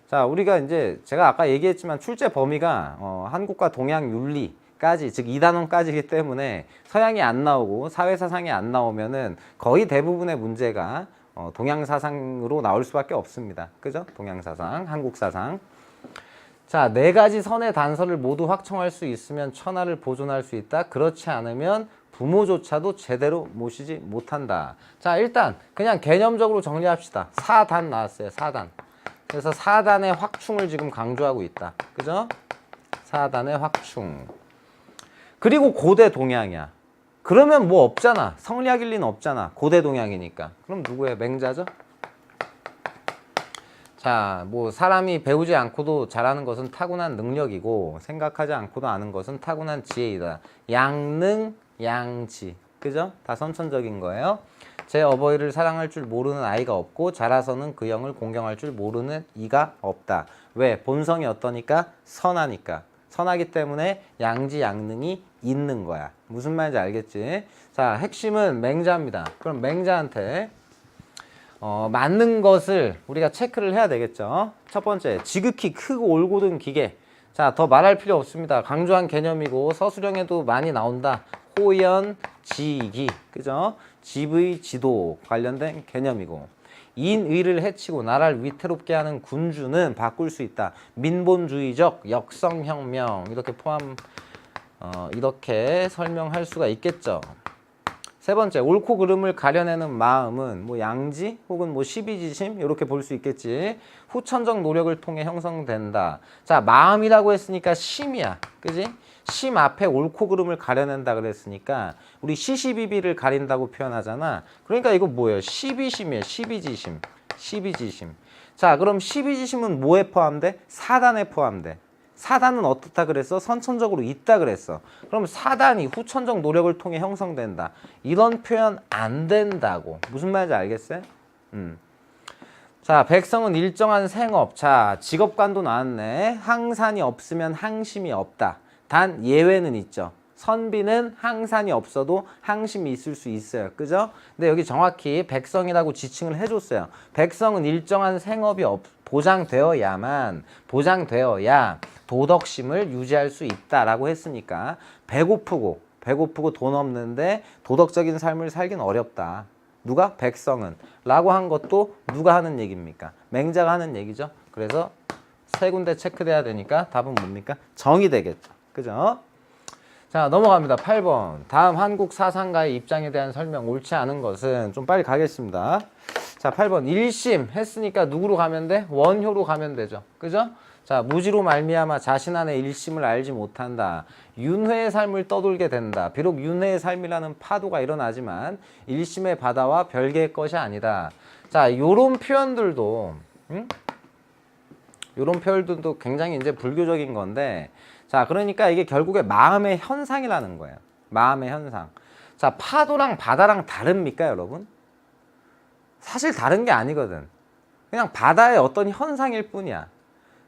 자, 우리가 이제 제가 아까 얘기했지만 출제 범위가 한국과 동양 윤리까지, 즉 2단원까지이기 때문에 서양이 안 나오고 사회사상이 안 나오면은 거의 대부분의 문제가 동양 사상으로 나올 수밖에 없습니다. 그죠? 동양 사상, 한국 사상. 자, 4가지 선의 단서를 모두 확청할 수 있으면 천하를 보존할 수 있다. 그렇지 않으면 부모조차도 제대로 모시지 못한다. 자, 일단 그냥 개념적으로 정리합시다. 4단 나왔어요. 4단. 그래서 4단의 확충을 지금 강조하고 있다. 그죠? 4단의 확충. 그리고 고대 동양이야. 그러면 뭐 없잖아. 성리학일 리는 없잖아. 고대 동양이니까. 그럼 누구예요? 맹자죠? 자, 뭐 사람이 배우지 않고도 잘하는 것은 타고난 능력이고 생각하지 않고도 아는 것은 타고난 지혜이다. 양능, 양지. 그죠? 다 선천적인 거예요. 제 어버이를 사랑할 줄 모르는 아이가 없고 자라서는 그 영을 공경할 줄 모르는 이가 없다. 왜? 본성이 어떠니까? 선하니까. 선하기 때문에 양지, 양능이 있는 거야. 무슨 말인지 알겠지? 자, 핵심은 맹자입니다. 그럼 맹자한테 맞는 것을 우리가 체크를 해야 되겠죠. 첫 번째, 지극히 크고 올곧은 기계. 자, 더 말할 필요 없습니다. 강조한 개념이고 서술형에도 많이 나온다. 호연, 지기, 그죠? 지의, 지도 관련된 개념이고, 인의를 해치고 나라를 위태롭게 하는 군주는 바꿀 수 있다. 민본주의적 역성혁명, 이렇게 이렇게 설명할 수가 있겠죠. 세 번째, 옳고 그름을 가려내는 마음은 뭐 양지 혹은 뭐 시비지심 이렇게 볼 수 있겠지. 후천적 노력을 통해 형성된다. 자, 마음이라고 했으니까 심이야. 그지? 심 앞에 옳고 그름을 가려낸다 그랬으니까 우리 시시비비를 가린다고 표현하잖아. 그러니까 이거 뭐예요? 시비심이에요. 시비지심. 시비지심. 자, 그럼 시비지심은 뭐에 포함돼? 사단에 포함돼. 사단은 어떻다 그랬어? 선천적으로 있다 그랬어. 그럼 사단이 후천적 노력을 통해 형성된다. 이런 표현 안 된다고. 무슨 말인지 알겠어요? 자, 백성은 일정한 생업. 자, 직업관도 나왔네. 항산이 없으면 항심이 없다. 단 예외는 있죠. 선비는 항산이 없어도 항심이 있을 수 있어요. 그죠? 근데 여기 정확히 백성이라고 지칭을 해줬어요. 백성은 일정한 생업이 보장되어야 도덕심을 유지할 수 있다라고 했으니까 배고프고 돈 없는데 도덕적인 삶을 살긴 어렵다. 누가? 백성은. 라고 한 것도 누가 하는 얘기입니까? 맹자가 하는 얘기죠. 그래서 세 군데 체크돼야 되니까 답은 뭡니까? 정이 되겠죠. 그죠? 자, 넘어갑니다. 8번. 다음 한국 사상가의 입장에 대한 설명. 옳지 않은 것은 좀 빨리 가겠습니다. 자, 8번. 1심 했으니까 누구로 가면 돼? 원효로 가면 되죠. 그죠? 자, 무지로 말미암아 자신 안에 1심을 알지 못한다. 윤회의 삶을 떠돌게 된다. 비록 윤회의 삶이라는 파도가 일어나지만 1심의 바다와 별개의 것이 아니다. 자, 요런 표현들도 요런 표현들도 굉장히 이제 불교적인 건데, 자, 그러니까 이게 결국에 마음의 현상이라는 거예요. 마음의 현상. 자, 파도랑 바다랑 다릅니까, 여러분? 사실 다른 게 아니거든. 그냥 바다의 어떤 현상일 뿐이야.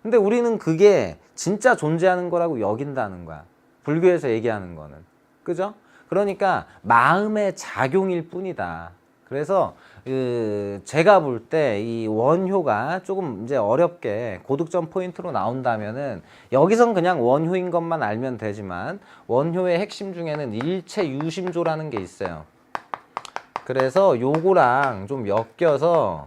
근데 우리는 그게 진짜 존재하는 거라고 여긴다는 거야. 불교에서 얘기하는 거는. 그죠? 그러니까 마음의 작용일 뿐이다. 그래서 제가 볼 때 이 원효가 조금 이제 어렵게 고득점 포인트로 나온다면은 여기선 그냥 원효인 것만 알면 되지만 원효의 핵심 중에는 일체 유심조라는 게 있어요. 그래서 요거랑 좀 엮여서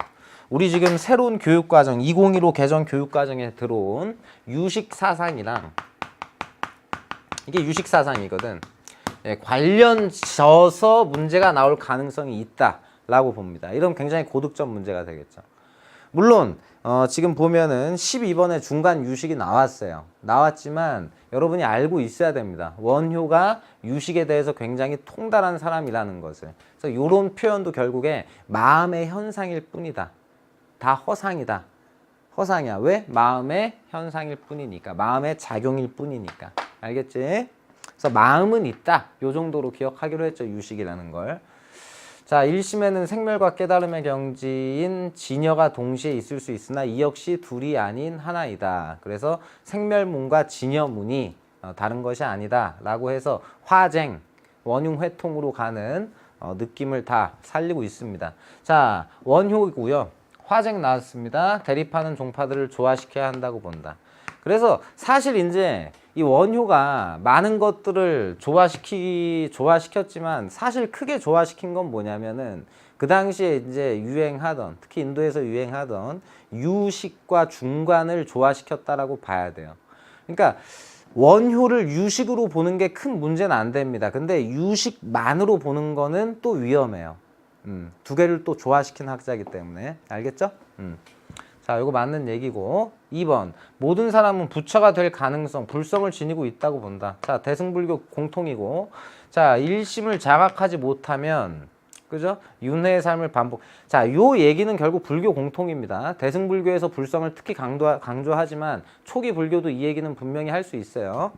우리 지금 새로운 교육과정 2015 개정 교육과정에 들어온 유식사상이랑 이게 유식사상이거든. 예, 관련져서 문제가 나올 가능성이 있다라고 봅니다. 이러면 굉장히 고득점 문제가 되겠죠. 물론 지금 보면은 12번에 중간 유식이 나왔어요. 나왔지만 여러분이 알고 있어야 됩니다. 원효가 유식에 대해서 굉장히 통달한 사람이라는 것을. 그래서 이런 표현도 결국에 마음의 현상일 뿐이다. 다 허상이다. 허상이야. 왜? 마음의 현상일 뿐이니까. 마음의 작용일 뿐이니까. 알겠지? 그래서 마음은 있다. 요 정도로 기억하기로 했죠. 유식이라는 걸. 자, 1심에는 생멸과 깨달음의 경지인 진여가 동시에 있을 수 있으나 이 역시 둘이 아닌 하나이다. 그래서 생멸문과 진여문이 다른 것이 아니다 라고 해서 화쟁, 원흉회통으로 가는 느낌을 다 살리고 있습니다. 자, 원효이고요. 화쟁 나왔습니다. 대립하는 종파들을 조화시켜야 한다고 본다. 그래서 사실 이제 이 원효가 많은 것들을 조화시켰지만 사실 크게 조화시킨 건 뭐냐면은 그 당시에 이제 유행하던, 특히 인도에서 유행하던 유식과 중관을 조화시켰다라고 봐야 돼요. 그러니까 원효를 유식으로 보는 게 큰 문제는 안 됩니다. 근데 유식만으로 보는 거는 또 위험해요. 두 개를 또 조화시킨 학자이기 때문에. 알겠죠? 자, 이거 맞는 얘기고. 2번. 모든 사람은 부처가 될 가능성, 불성을 지니고 있다고 본다. 자, 대승불교 공통이고. 자, 1심을 자각하지 못하면, 그죠? 윤회의 삶을 반복. 자, 요 얘기는 결국 불교 공통입니다. 대승불교에서 불성을 특히 강조하지만 초기 불교도 이 얘기는 분명히 할 수 있어요.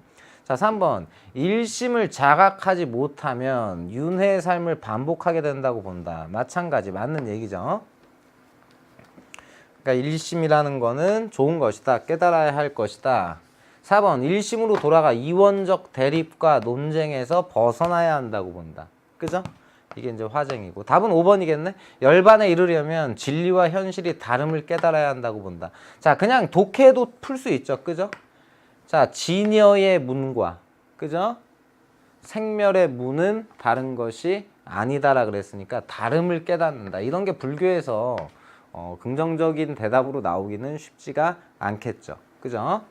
자, 3번. 1심을 자각하지 못하면 윤회의 삶을 반복하게 된다고 본다. 마찬가지. 맞는 얘기죠. 그러니까 1심이라는 거는 좋은 것이다. 깨달아야 할 것이다. 4번. 1심으로 돌아가 이원적 대립과 논쟁에서 벗어나야 한다고 본다. 그죠? 이게 이제 화쟁이고. 답은 5번이겠네. 열반에 이르려면 진리와 현실이 다름을 깨달아야 한다고 본다. 자, 그냥 독해도 풀 수 있죠. 그죠? 자, 진여의 문과, 그죠? 생멸의 문은 다른 것이 아니다라 그랬으니까 다름을 깨닫는다. 이런 게 불교에서 긍정적인 대답으로 나오기는 쉽지가 않겠죠. 그죠?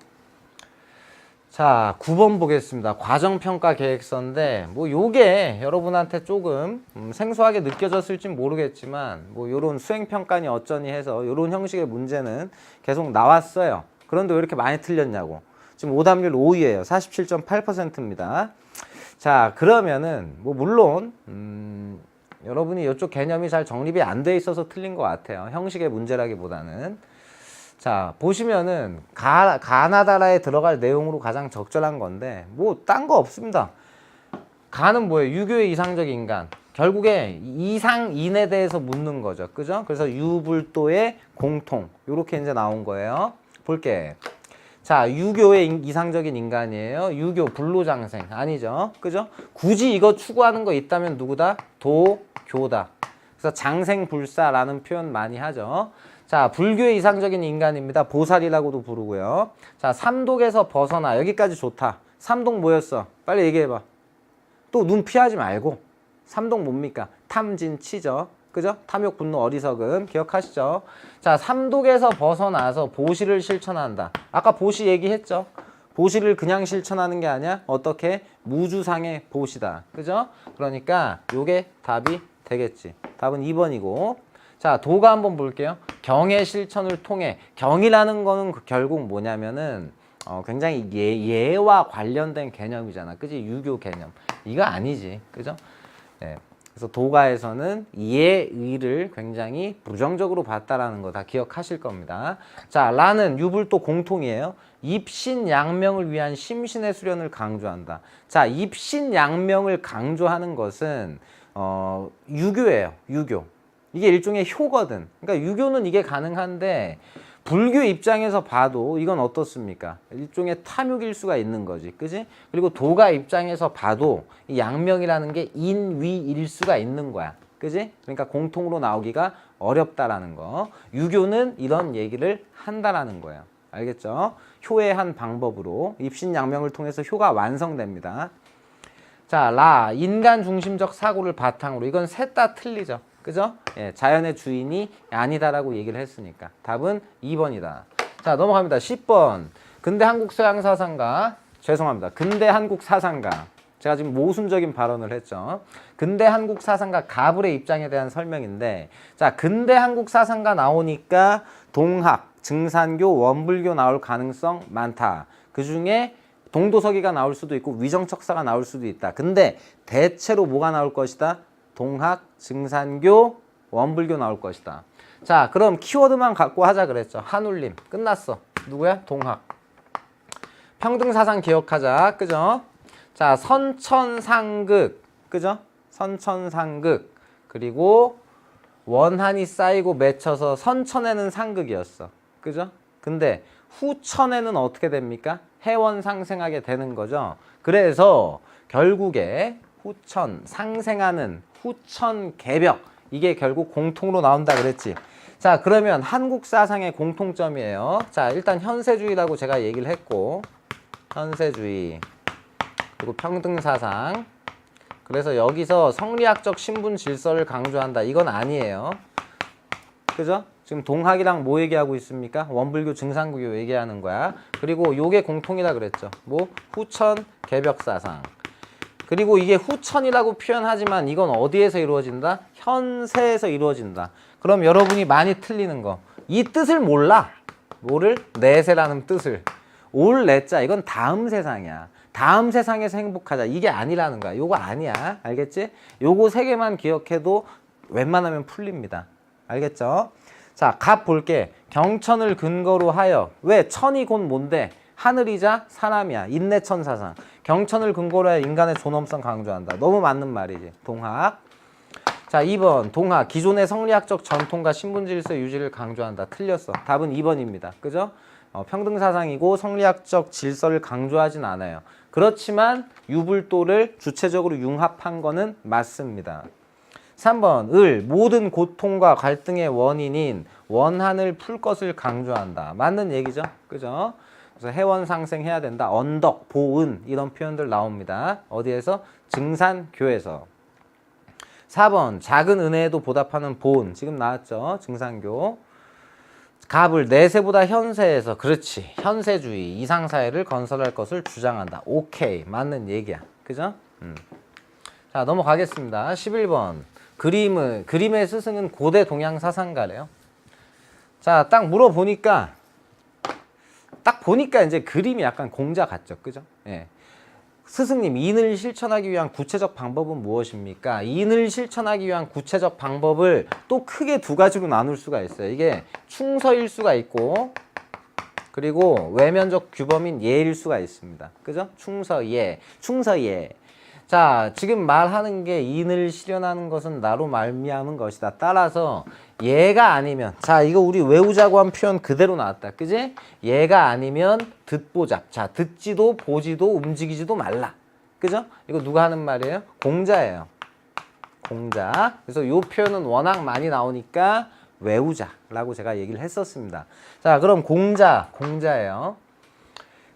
자, 9번 보겠습니다. 과정평가 계획서인데 뭐 요게 여러분한테 조금 생소하게 느껴졌을진 모르겠지만 뭐 요런 수행평가니 어쩌니 해서 요런 형식의 문제는 계속 나왔어요. 그런데 왜 이렇게 많이 틀렸냐고. 지금 오답률 5위예요. 47.8%입니다. 자, 그러면은 뭐 물론 여러분이 이쪽 개념이 잘 정립이 안 돼 있어서 틀린 것 같아요. 형식의 문제라기보다는. 자, 보시면은 가나다라에 들어갈 내용으로 가장 적절한 건데 뭐 딴 거 없습니다. 가는 뭐예요? 유교의 이상적 인간. 결국에 이상인에 대해서 묻는 거죠. 그죠? 그래서 유불도의 공통. 요렇게 이제 나온 거예요. 볼게. 자, 유교의 이상적인 인간이에요. 유교 불로장생 아니죠. 그죠? 굳이 이거 추구하는 거 있다면 누구다? 도교다. 그래서 장생불사라는 표현 많이 하죠. 자, 불교의 이상적인 인간입니다. 보살이라고도 부르고요. 자, 삼독에서 벗어나. 여기까지 좋다. 삼독 뭐였어? 빨리 얘기해봐. 또 눈 피하지 말고. 삼독 뭡니까? 탐진, 치죠. 그죠? 탐욕, 분노, 어리석음. 기억하시죠? 자, 삼독에서 벗어나서 보시를 실천한다. 아까 보시 얘기했죠? 보시를 그냥 실천하는 게 아니야. 어떻게? 무주상의 보시다. 그죠? 그러니까 요게 답이 되겠지. 답은 2번이고. 자, 도가 한번 볼게요. 경의 실천을 통해. 경이라는 거는 결국 뭐냐면은 굉장히 예와 관련된 개념이잖아. 그지? 유교 개념. 이거 아니지. 그죠? 네. 그래서 도가에서는 예의를 굉장히 부정적으로 봤다라는 거 다 기억하실 겁니다. 자, 라는 유불도 공통이에요. 입신양명을 위한 심신의 수련을 강조한다. 자, 입신양명을 강조하는 것은 유교예요. 유교. 이게 일종의 효거든. 그러니까 유교는 이게 가능한데 불교 입장에서 봐도 이건 어떻습니까? 일종의 탐욕일 수가 있는 거지. 그지? 그리고 도가 입장에서 봐도 이 양명이라는 게 인위일 수가 있는 거야. 그지? 그러니까 공통으로 나오기가 어렵다라는 거. 유교는 이런 얘기를 한다라는 거예요. 알겠죠? 효의 한 방법으로 입신양명을 통해서 효가 완성됩니다. 자, 라. 인간 중심적 사고를 바탕으로. 이건 셋 다 틀리죠. 그죠? 예, 자연의 주인이 아니다라고 얘기를 했으니까 답은 2번이다. 자, 넘어갑니다. 10번. 근대 한국 서양 사상가. 죄송합니다. 근대 한국 사상가. 제가 지금 모순적인 발언을 했죠. 근대 한국 사상가 가불의 입장에 대한 설명인데, 자, 근대 한국 사상가 나오니까 동학, 증산교, 원불교 나올 가능성 많다. 그 중에 동도서기가 나올 수도 있고 위정척사가 나올 수도 있다. 근데 대체로 뭐가 나올 것이다? 동학, 증산교, 원불교 나올 것이다. 자, 그럼 키워드만 갖고 하자 그랬죠. 한울림. 끝났어. 누구야? 동학. 평등사상 기억하자. 그죠? 자, 선천상극. 그죠? 선천상극. 그리고 원한이 쌓이고 맺혀서 선천에는 상극이었어. 그죠? 근데 후천에는 어떻게 됩니까? 해원상생하게 되는 거죠. 그래서 결국에 후천, 상생하는 후천 개벽, 이게 결국 공통으로 나온다 그랬지. 자, 그러면 한국 사상의 공통점이에요. 자, 일단 현세주의라고 제가 얘기를 했고, 현세주의 그리고 평등사상. 그래서 여기서 성리학적 신분 질서를 강조한다. 이건 아니에요. 그죠? 지금 동학이랑 뭐 얘기하고 있습니까? 원불교, 증산교 얘기하는 거야. 그리고 요게 공통이라 그랬죠. 뭐? 후천 개벽사상. 그리고 이게 후천이라고 표현하지만 이건 어디에서 이루어진다? 현세에서 이루어진다. 그럼 여러분이 많이 틀리는 거. 이 뜻을 몰라. 뭐를? 내세라는 뜻을. 올 내자. 이건 다음 세상이야. 다음 세상에서 행복하자. 이게 아니라는 거야. 요거 아니야. 알겠지? 요거 세 개만 기억해도 웬만하면 풀립니다. 알겠죠? 자, 갑 볼게. 경천을 근거로 하여. 왜? 천이 곧 뭔데? 하늘이자 사람이야. 인내천사상. 경천을 근거로 해 인간의 존엄성 강조한다. 너무 맞는 말이지. 동학. 자, 2번. 동학. 기존의 성리학적 전통과 신분질서 유지를 강조한다. 틀렸어. 답은 2번입니다. 그죠? 평등사상이고 성리학적 질서를 강조하진 않아요. 그렇지만 유불도를 주체적으로 융합한 거는 맞습니다. 3번. 을. 모든 고통과 갈등의 원인인 원한을 풀 것을 강조한다. 맞는 얘기죠. 그죠? 그래서 해원상생해야 된다. 언덕, 보은 이런 표현들 나옵니다. 어디에서? 증산교에서. 4번. 작은 은혜에도 보답하는 보은. 지금 나왔죠. 증산교. 갑을 내세보다 현세에서. 그렇지. 현세주의. 이상사회를 건설할 것을 주장한다. 오케이. 맞는 얘기야. 그죠? 자, 넘어가겠습니다. 11번. 그림의 스승은 고대 동양 사상가래요. 자, 딱 물어보니까 이제 그림이 약간 공자 같죠. 그죠? 예. 스승님, 인을 실천하기 위한 구체적 방법은 무엇입니까? 인을 실천하기 위한 구체적 방법을 또 크게 두 가지로 나눌 수가 있어요. 이게 충서일 수가 있고, 그리고 외면적 규범인 예일 수가 있습니다. 그죠? 충서예. 자, 지금 말하는 게 인을 실현하는 것은 나로 말미암은 것이다. 따라서 얘가 아니면, 자, 이거 우리 외우자고 한 표현 그대로 나왔다. 그지? 얘가 아니면 듣보잡. 자, 듣지도 보지도 움직이지도 말라. 그죠? 이거 누가 하는 말이에요? 공자예요. 공자. 그래서 이 표현은 워낙 많이 나오니까 외우자라고 제가 얘기를 했었습니다. 자, 그럼 공자예요.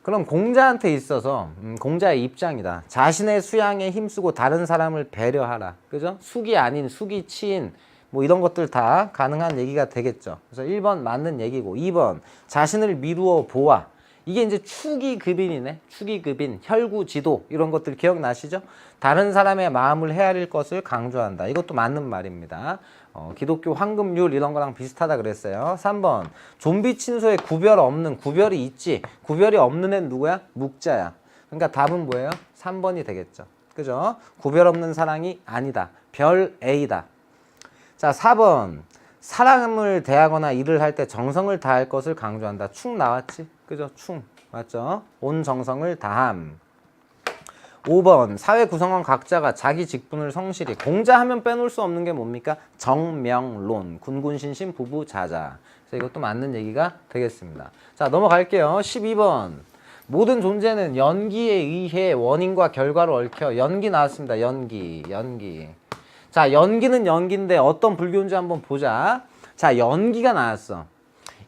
그럼 공자한테 있어서 공자의 입장이다. 자신의 수양에 힘쓰고 다른 사람을 배려하라. 그죠? 숙이 아닌 숙이 치인 뭐 이런 것들 다 가능한 얘기가 되겠죠. 그래서 1번 맞는 얘기고 2번 자신을 미루어 보아. 이게 이제 축의급인이네. 축의급인, 혈구지도 이런 것들 기억나시죠? 다른 사람의 마음을 헤아릴 것을 강조한다. 이것도 맞는 말입니다. 기독교 황금률 이런 거랑 비슷하다 그랬어요. 3번 좀비 친소에 구별이 있지. 구별이 없는 애는 누구야? 묵자야. 그러니까 답은 뭐예요? 3번이 되겠죠. 그죠? 구별 없는 사랑이 아니다. 별 A다. 자, 4번 사람을 대하거나 일을 할 때 정성을 다할 것을 강조한다. 충 나왔지? 그죠? 충 맞죠? 온 정성을 다함. 5번 사회 구성원 각자가 자기 직분을 성실히. 공자하면 빼놓을 수 없는 게 뭡니까? 정명론, 군군신신 부부자자. 그래서 이것도 맞는 얘기가 되겠습니다. 자, 넘어갈게요. 12번 모든 존재는 연기에 의해 원인과 결과로 얽혀. 연기 나왔습니다. 연기. 자, 연기는 연기인데 어떤 불교인지 한번 보자. 자, 연기가 나왔어.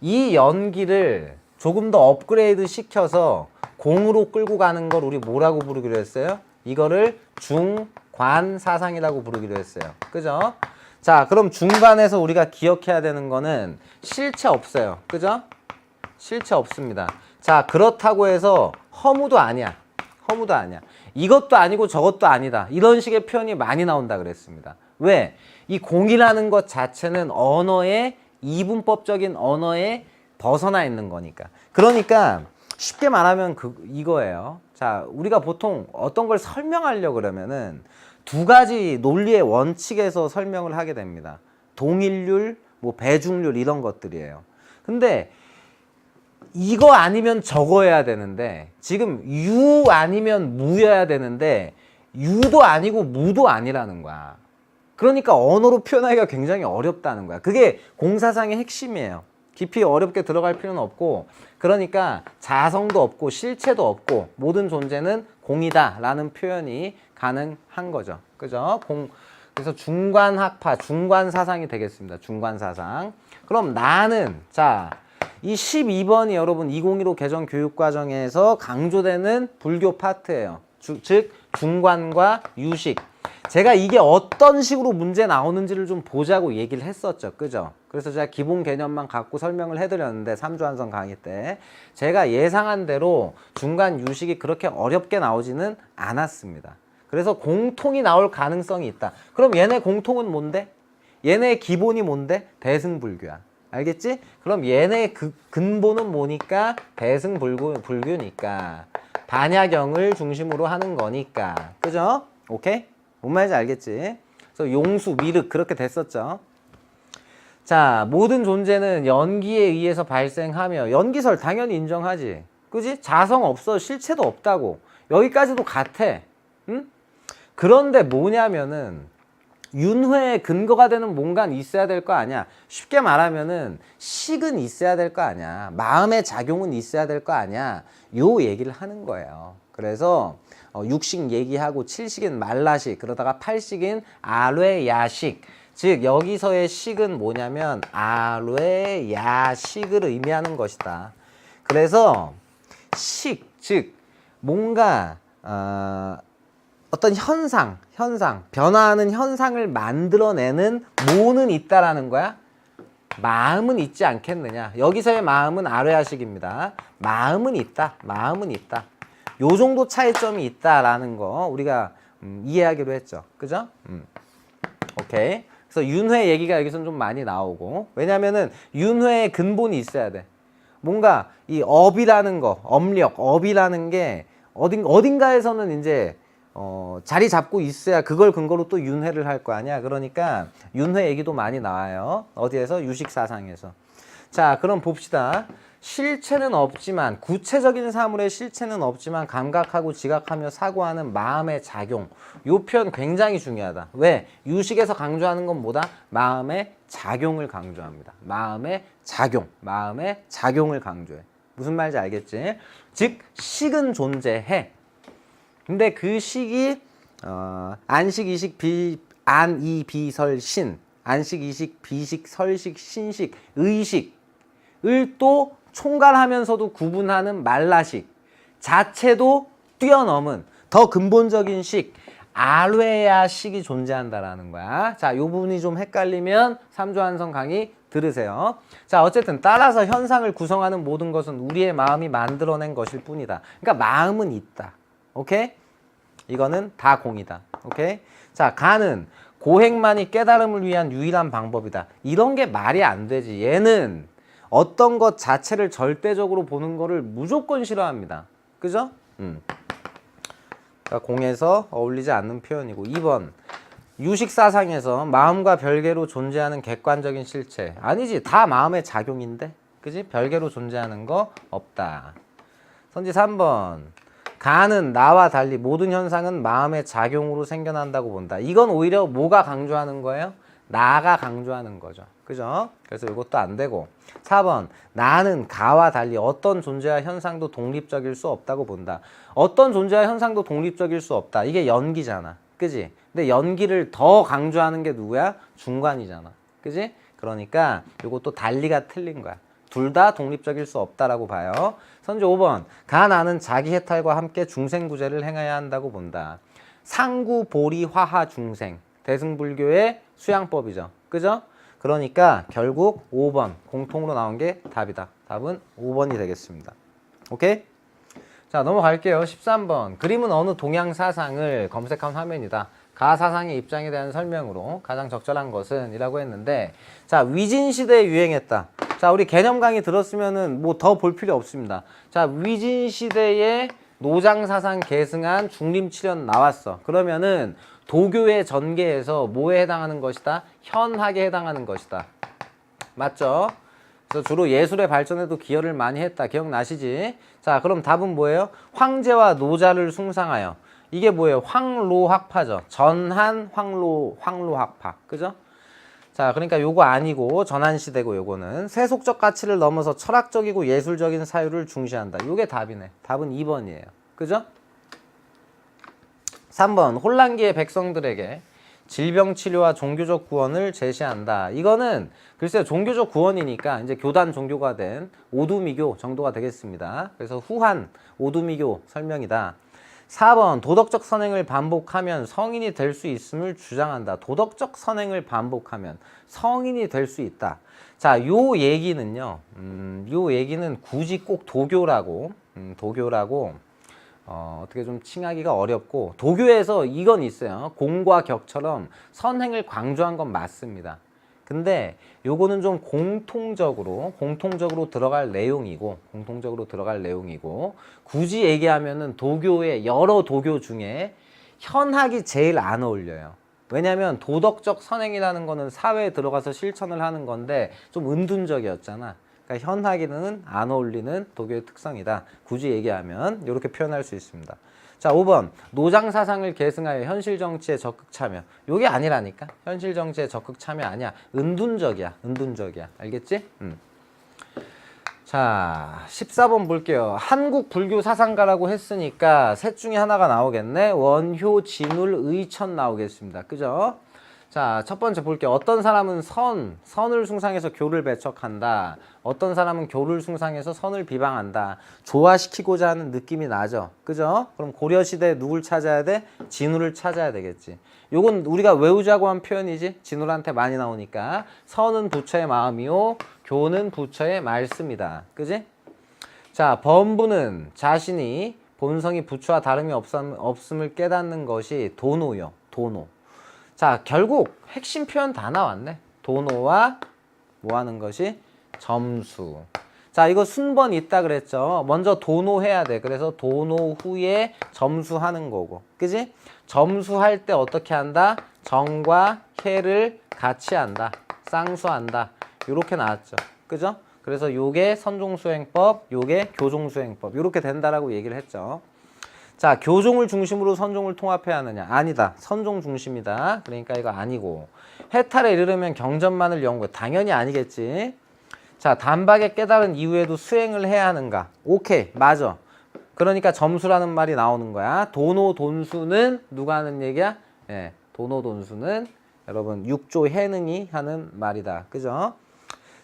이 연기를 조금 더 업그레이드 시켜서 공으로 끌고 가는 걸 우리 뭐라고 부르기로 했어요? 이거를 중관사상이라고 부르기로 했어요. 그죠? 자, 그럼 중관에서 우리가 기억해야 되는 거는 실체 없어요. 그죠? 실체 없습니다. 자, 그렇다고 해서 허무도 아니야. 이것도 아니고 저것도 아니다. 이런 식의 표현이 많이 나온다 그랬습니다. 왜? 이 공이라는 것 자체는 언어의 이분법적인 언어에 벗어나 있는 거니까. 그러니까 쉽게 말하면 이거예요. 자, 우리가 보통 어떤 걸 설명하려고 그러면은 두 가지 논리의 원칙에서 설명을 하게 됩니다. 동일률, 뭐 배중률 이런 것들이에요. 근데 이거 아니면 저거여야 되는데 지금 유 아니면 무여야 되는데 유도 아니고 무도 아니라는 거야. 그러니까 언어로 표현하기가 굉장히 어렵다는 거야. 그게 공사상의 핵심이에요. 깊이 어렵게 들어갈 필요는 없고, 그러니까 자성도 없고 실체도 없고 모든 존재는 공이다 라는 표현이 가능한 거죠. 그죠? 그래서 중관학파, 중관사상이 되겠습니다. 중관사상. 그럼 나는, 자, 이 12번이 여러분 2015 개정 교육과정에서 강조되는 불교 파트예요. 즉 중관과 유식. 제가 이게 어떤 식으로 문제 나오는지를 좀 보자고 얘기를 했었죠. 그죠? 그래서 제가 기본 개념만 갖고 설명을 해드렸는데 3주한성 강의 때 제가 예상한 대로 중간 유식이 그렇게 어렵게 나오지는 않았습니다. 그래서 공통이 나올 가능성이 있다. 그럼 얘네 공통은 뭔데? 얘네의 기본이 뭔데? 대승불교야. 알겠지? 그럼 얘네의 근본은 뭐니까? 대승불교니까. 반야경을 중심으로 하는 거니까. 그죠? 오케이? 뭔 말인지 알겠지? 그래서 용수, 미륵 그렇게 됐었죠. 자, 모든 존재는 연기에 의해서 발생하며. 연기설 당연히 인정하지. 그지? 자성 없어. 실체도 없다고. 여기까지도 같아. 응? 그런데 뭐냐면은 윤회의 근거가 되는 뭔가는 있어야 될 거 아니야. 쉽게 말하면은 식은 있어야 될 거 아니야. 마음의 작용은 있어야 될 거 아니야. 요 얘기를 하는 거예요. 그래서 육식 얘기하고 7식인 말라식, 그러다가 8식인 아뢰야식. 즉 여기서의 식은 뭐냐면 아뢰야식을 의미하는 것이다. 그래서 식, 즉 뭔가 어떤 현상, 변화하는 현상을 만들어내는 뭐는 있다라는 거야? 마음은 있지 않겠느냐. 여기서의 마음은 아뢰야식입니다. 마음은 있다. 요 정도 차이점이 있다라는 거 우리가 이해하기로 했죠. 그죠? 오케이. 그래서 윤회 얘기가 여기서는 좀 많이 나오고, 왜냐면은 윤회의 근본이 있어야 돼. 뭔가 이 업이라는 거, 업이라는 게 어딘가에서는 이제 자리 잡고 있어야 그걸 근거로 또 윤회를 할 거 아니야. 그러니까 윤회 얘기도 많이 나와요. 어디에서? 유식사상에서. 자, 그럼 봅시다. 실체는 없지만, 구체적인 사물의 실체는 없지만 감각하고 지각하며 사고하는 마음의 작용. 요 표현 굉장히 중요하다. 왜? 유식에서 강조하는 건 뭐다? 마음의 작용을 강조합니다. 마음의 작용을 강조해. 무슨 말인지 알겠지? 즉 식은 존재해. 근데 그 식이 안식, 이식, 안이, 비설, 신. 안식, 이식, 비식, 설식, 신식, 의식을 또 총괄하면서도 구분하는 말라식 자체도 뛰어넘은 더 근본적인 식, 아뢰야식이 존재한다라는 거야. 자, 이 부분이 좀 헷갈리면 3조 한성 강의 들으세요. 자, 어쨌든 따라서 현상을 구성하는 모든 것은 우리의 마음이 만들어낸 것일 뿐이다. 그러니까 마음은 있다. 오케이? 이거는 다 공이다. 오케이? 자, 가는 고행만이 깨달음을 위한 유일한 방법이다. 이런 게 말이 안 되지. 얘는 어떤 것 자체를 절대적으로 보는 거를 무조건 싫어합니다. 그죠? 그러니까 공에서 어울리지 않는 표현이고 2번 유식사상에서 마음과 별개로 존재하는 객관적인 실체 아니지 다 마음의 작용인데 그지? 별개로 존재하는 거 없다. 선지 3번 가는 나와 달리 모든 현상은 마음의 작용으로 생겨난다고 본다. 이건 오히려 뭐가 강조하는 거예요? 나가 강조하는 거죠. 그죠? 그래서 이것도 안 되고 4번 나는 가와 달리 어떤 존재와 현상도 독립적일 수 없다고 본다. 어떤 존재와 현상도 독립적일 수 없다. 이게 연기잖아. 그지? 근데 연기를 더 강조하는 게 누구야? 중관이잖아. 그지? 그러니까 이것도 달리가 틀린 거야. 둘 다 독립적일 수 없다라고 봐요. 선지 5번 가 나는 자기 해탈과 함께 중생구제를 행해야 한다고 본다. 상구 보리 화하 중생 대승불교의 수양법이죠. 그죠? 그러니까 결국 5번 공통으로 나온 게 답이다. 답은 5번이 되겠습니다. 오케이? 자, 넘어갈게요. 13번 그림은 어느 동양 사상을 검색한 화면이다. 가 사상의 입장에 대한 설명으로 가장 적절한 것은 이라고 했는데 자, 위진시대에 유행했다. 자, 우리 개념 강의 들었으면은 뭐 더 볼 필요 없습니다. 자, 위진시대에 노장사상 계승한 중림칠연 나왔어. 그러면은 도교의 전개에서 뭐에 해당하는 것이다? 현학에 해당하는 것이다. 맞죠? 그래서 주로 예술의 발전에도 기여를 많이 했다. 기억나시지? 자, 그럼 답은 뭐예요? 황제와 노자를 숭상하여. 이게 뭐예요? 황로학파죠. 전한 황로학파. 그죠? 자, 그러니까 요거 아니고 전한시대고 요거는 세속적 가치를 넘어서 철학적이고 예술적인 사유를 중시한다. 요게 답이네. 답은 2번이에요. 그죠? 3번 혼란기의 백성들에게 질병 치료와 종교적 구원을 제시한다. 이거는 글쎄요 종교적 구원이니까 이제 교단 종교가 된 오두미교 정도가 되겠습니다. 그래서 후한 오두미교 설명이다. 4번 도덕적 선행을 반복하면 성인이 될 수 있음을 주장한다. 도덕적 선행을 반복하면 성인이 될 수 있다. 자, 요 얘기는요. 요 얘기는 굳이 꼭 도교라고 어떻게 좀 칭하기가 어렵고 도교에서 이건 있어요. 공과 격처럼 선행을 강조한 건 맞습니다. 근데 요거는 좀 공통적으로 들어갈 내용이고 굳이 얘기하면은 도교의 여러 도교 중에 현학이 제일 안 어울려요. 왜냐하면 도덕적 선행이라는 거는 사회에 들어가서 실천을 하는 건데 좀 은둔적이었잖아. 그러니까 현학에는 안 어울리는 도교의 특성이다. 굳이 얘기하면 이렇게 표현할 수 있습니다. 자, 5번 노장 사상을 계승하여 현실 정치에 적극 참여. 요게 아니라니까. 현실 정치에 적극 참여 아니야. 은둔적이야. 알겠지? 자, 14번 볼게요. 한국 불교 사상가라고 했으니까 셋 중에 하나가 나오겠네. 원효, 진울, 의천 나오겠습니다. 그죠? 자, 첫 번째 볼게요. 어떤 사람은 선을 숭상해서 교를 배척한다. 어떤 사람은 교를 숭상해서 선을 비방한다. 조화시키고자 하는 느낌이 나죠. 그죠? 그럼 고려시대에 누굴 찾아야 돼? 진우를 찾아야 되겠지. 요건 우리가 외우자고 한 표현이지. 진우한테 많이 나오니까. 선은 부처의 마음이요. 교는 부처의 말씀이다. 그지? 자, 범부는 자신이 본성이 부처와 다름이 없음을 깨닫는 것이 도노요. 도노. 자, 결국 핵심 표현 다 나왔네. 도노와 뭐 하는 것이? 점수. 자, 이거 순번 있다 그랬죠. 먼저 도노해야 돼. 그래서 도노 후에 점수하는 거고. 그지? 점수할 때 어떻게 한다? 정과 해를 같이 한다. 쌍수한다. 요렇게 나왔죠. 그죠? 그래서 요게 선종수행법, 요게 교종수행법. 요렇게 된다라고 얘기를 했죠. 자, 교종을 중심으로 선종을 통합해야 하느냐? 아니다. 선종 중심이다. 그러니까 이거 아니고. 해탈에 이르려면 경전만을 연구해. 당연히 아니겠지. 자, 단박에 깨달은 이후에도 수행을 해야 하는가? 오케이. 맞아. 그러니까 점수라는 말이 나오는 거야. 도노 돈수는 누가 하는 얘기야? 예. 도노 돈수는 여러분 6조 해능이 하는 말이다. 그죠?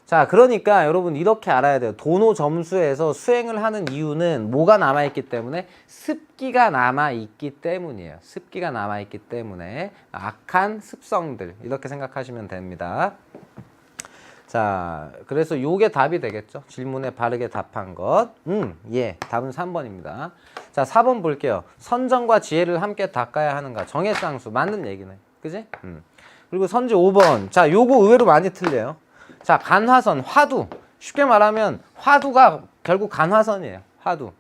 자, 그러니까 여러분 이렇게 알아야 돼요. 도노 점수에서 수행을 하는 이유는 뭐가 남아있기 때문에? 습기가 남아있기 때문이에요. 습기가 남아있기 때문에 악한 습성들 이렇게 생각하시면 됩니다. 자, 그래서 요게 답이 되겠죠. 질문에 바르게 답한 것. 예, 답은 3번입니다. 자, 4번 볼게요. 선정과 지혜를 함께 닦아야 하는가. 정해쌍수 맞는 얘기네. 그지? 그리고 선지 5번. 자, 요거 의외로 많이 틀려요. 자, 간화선, 화두. 쉽게 말하면 화두가 결국 간화선이에요. 화두.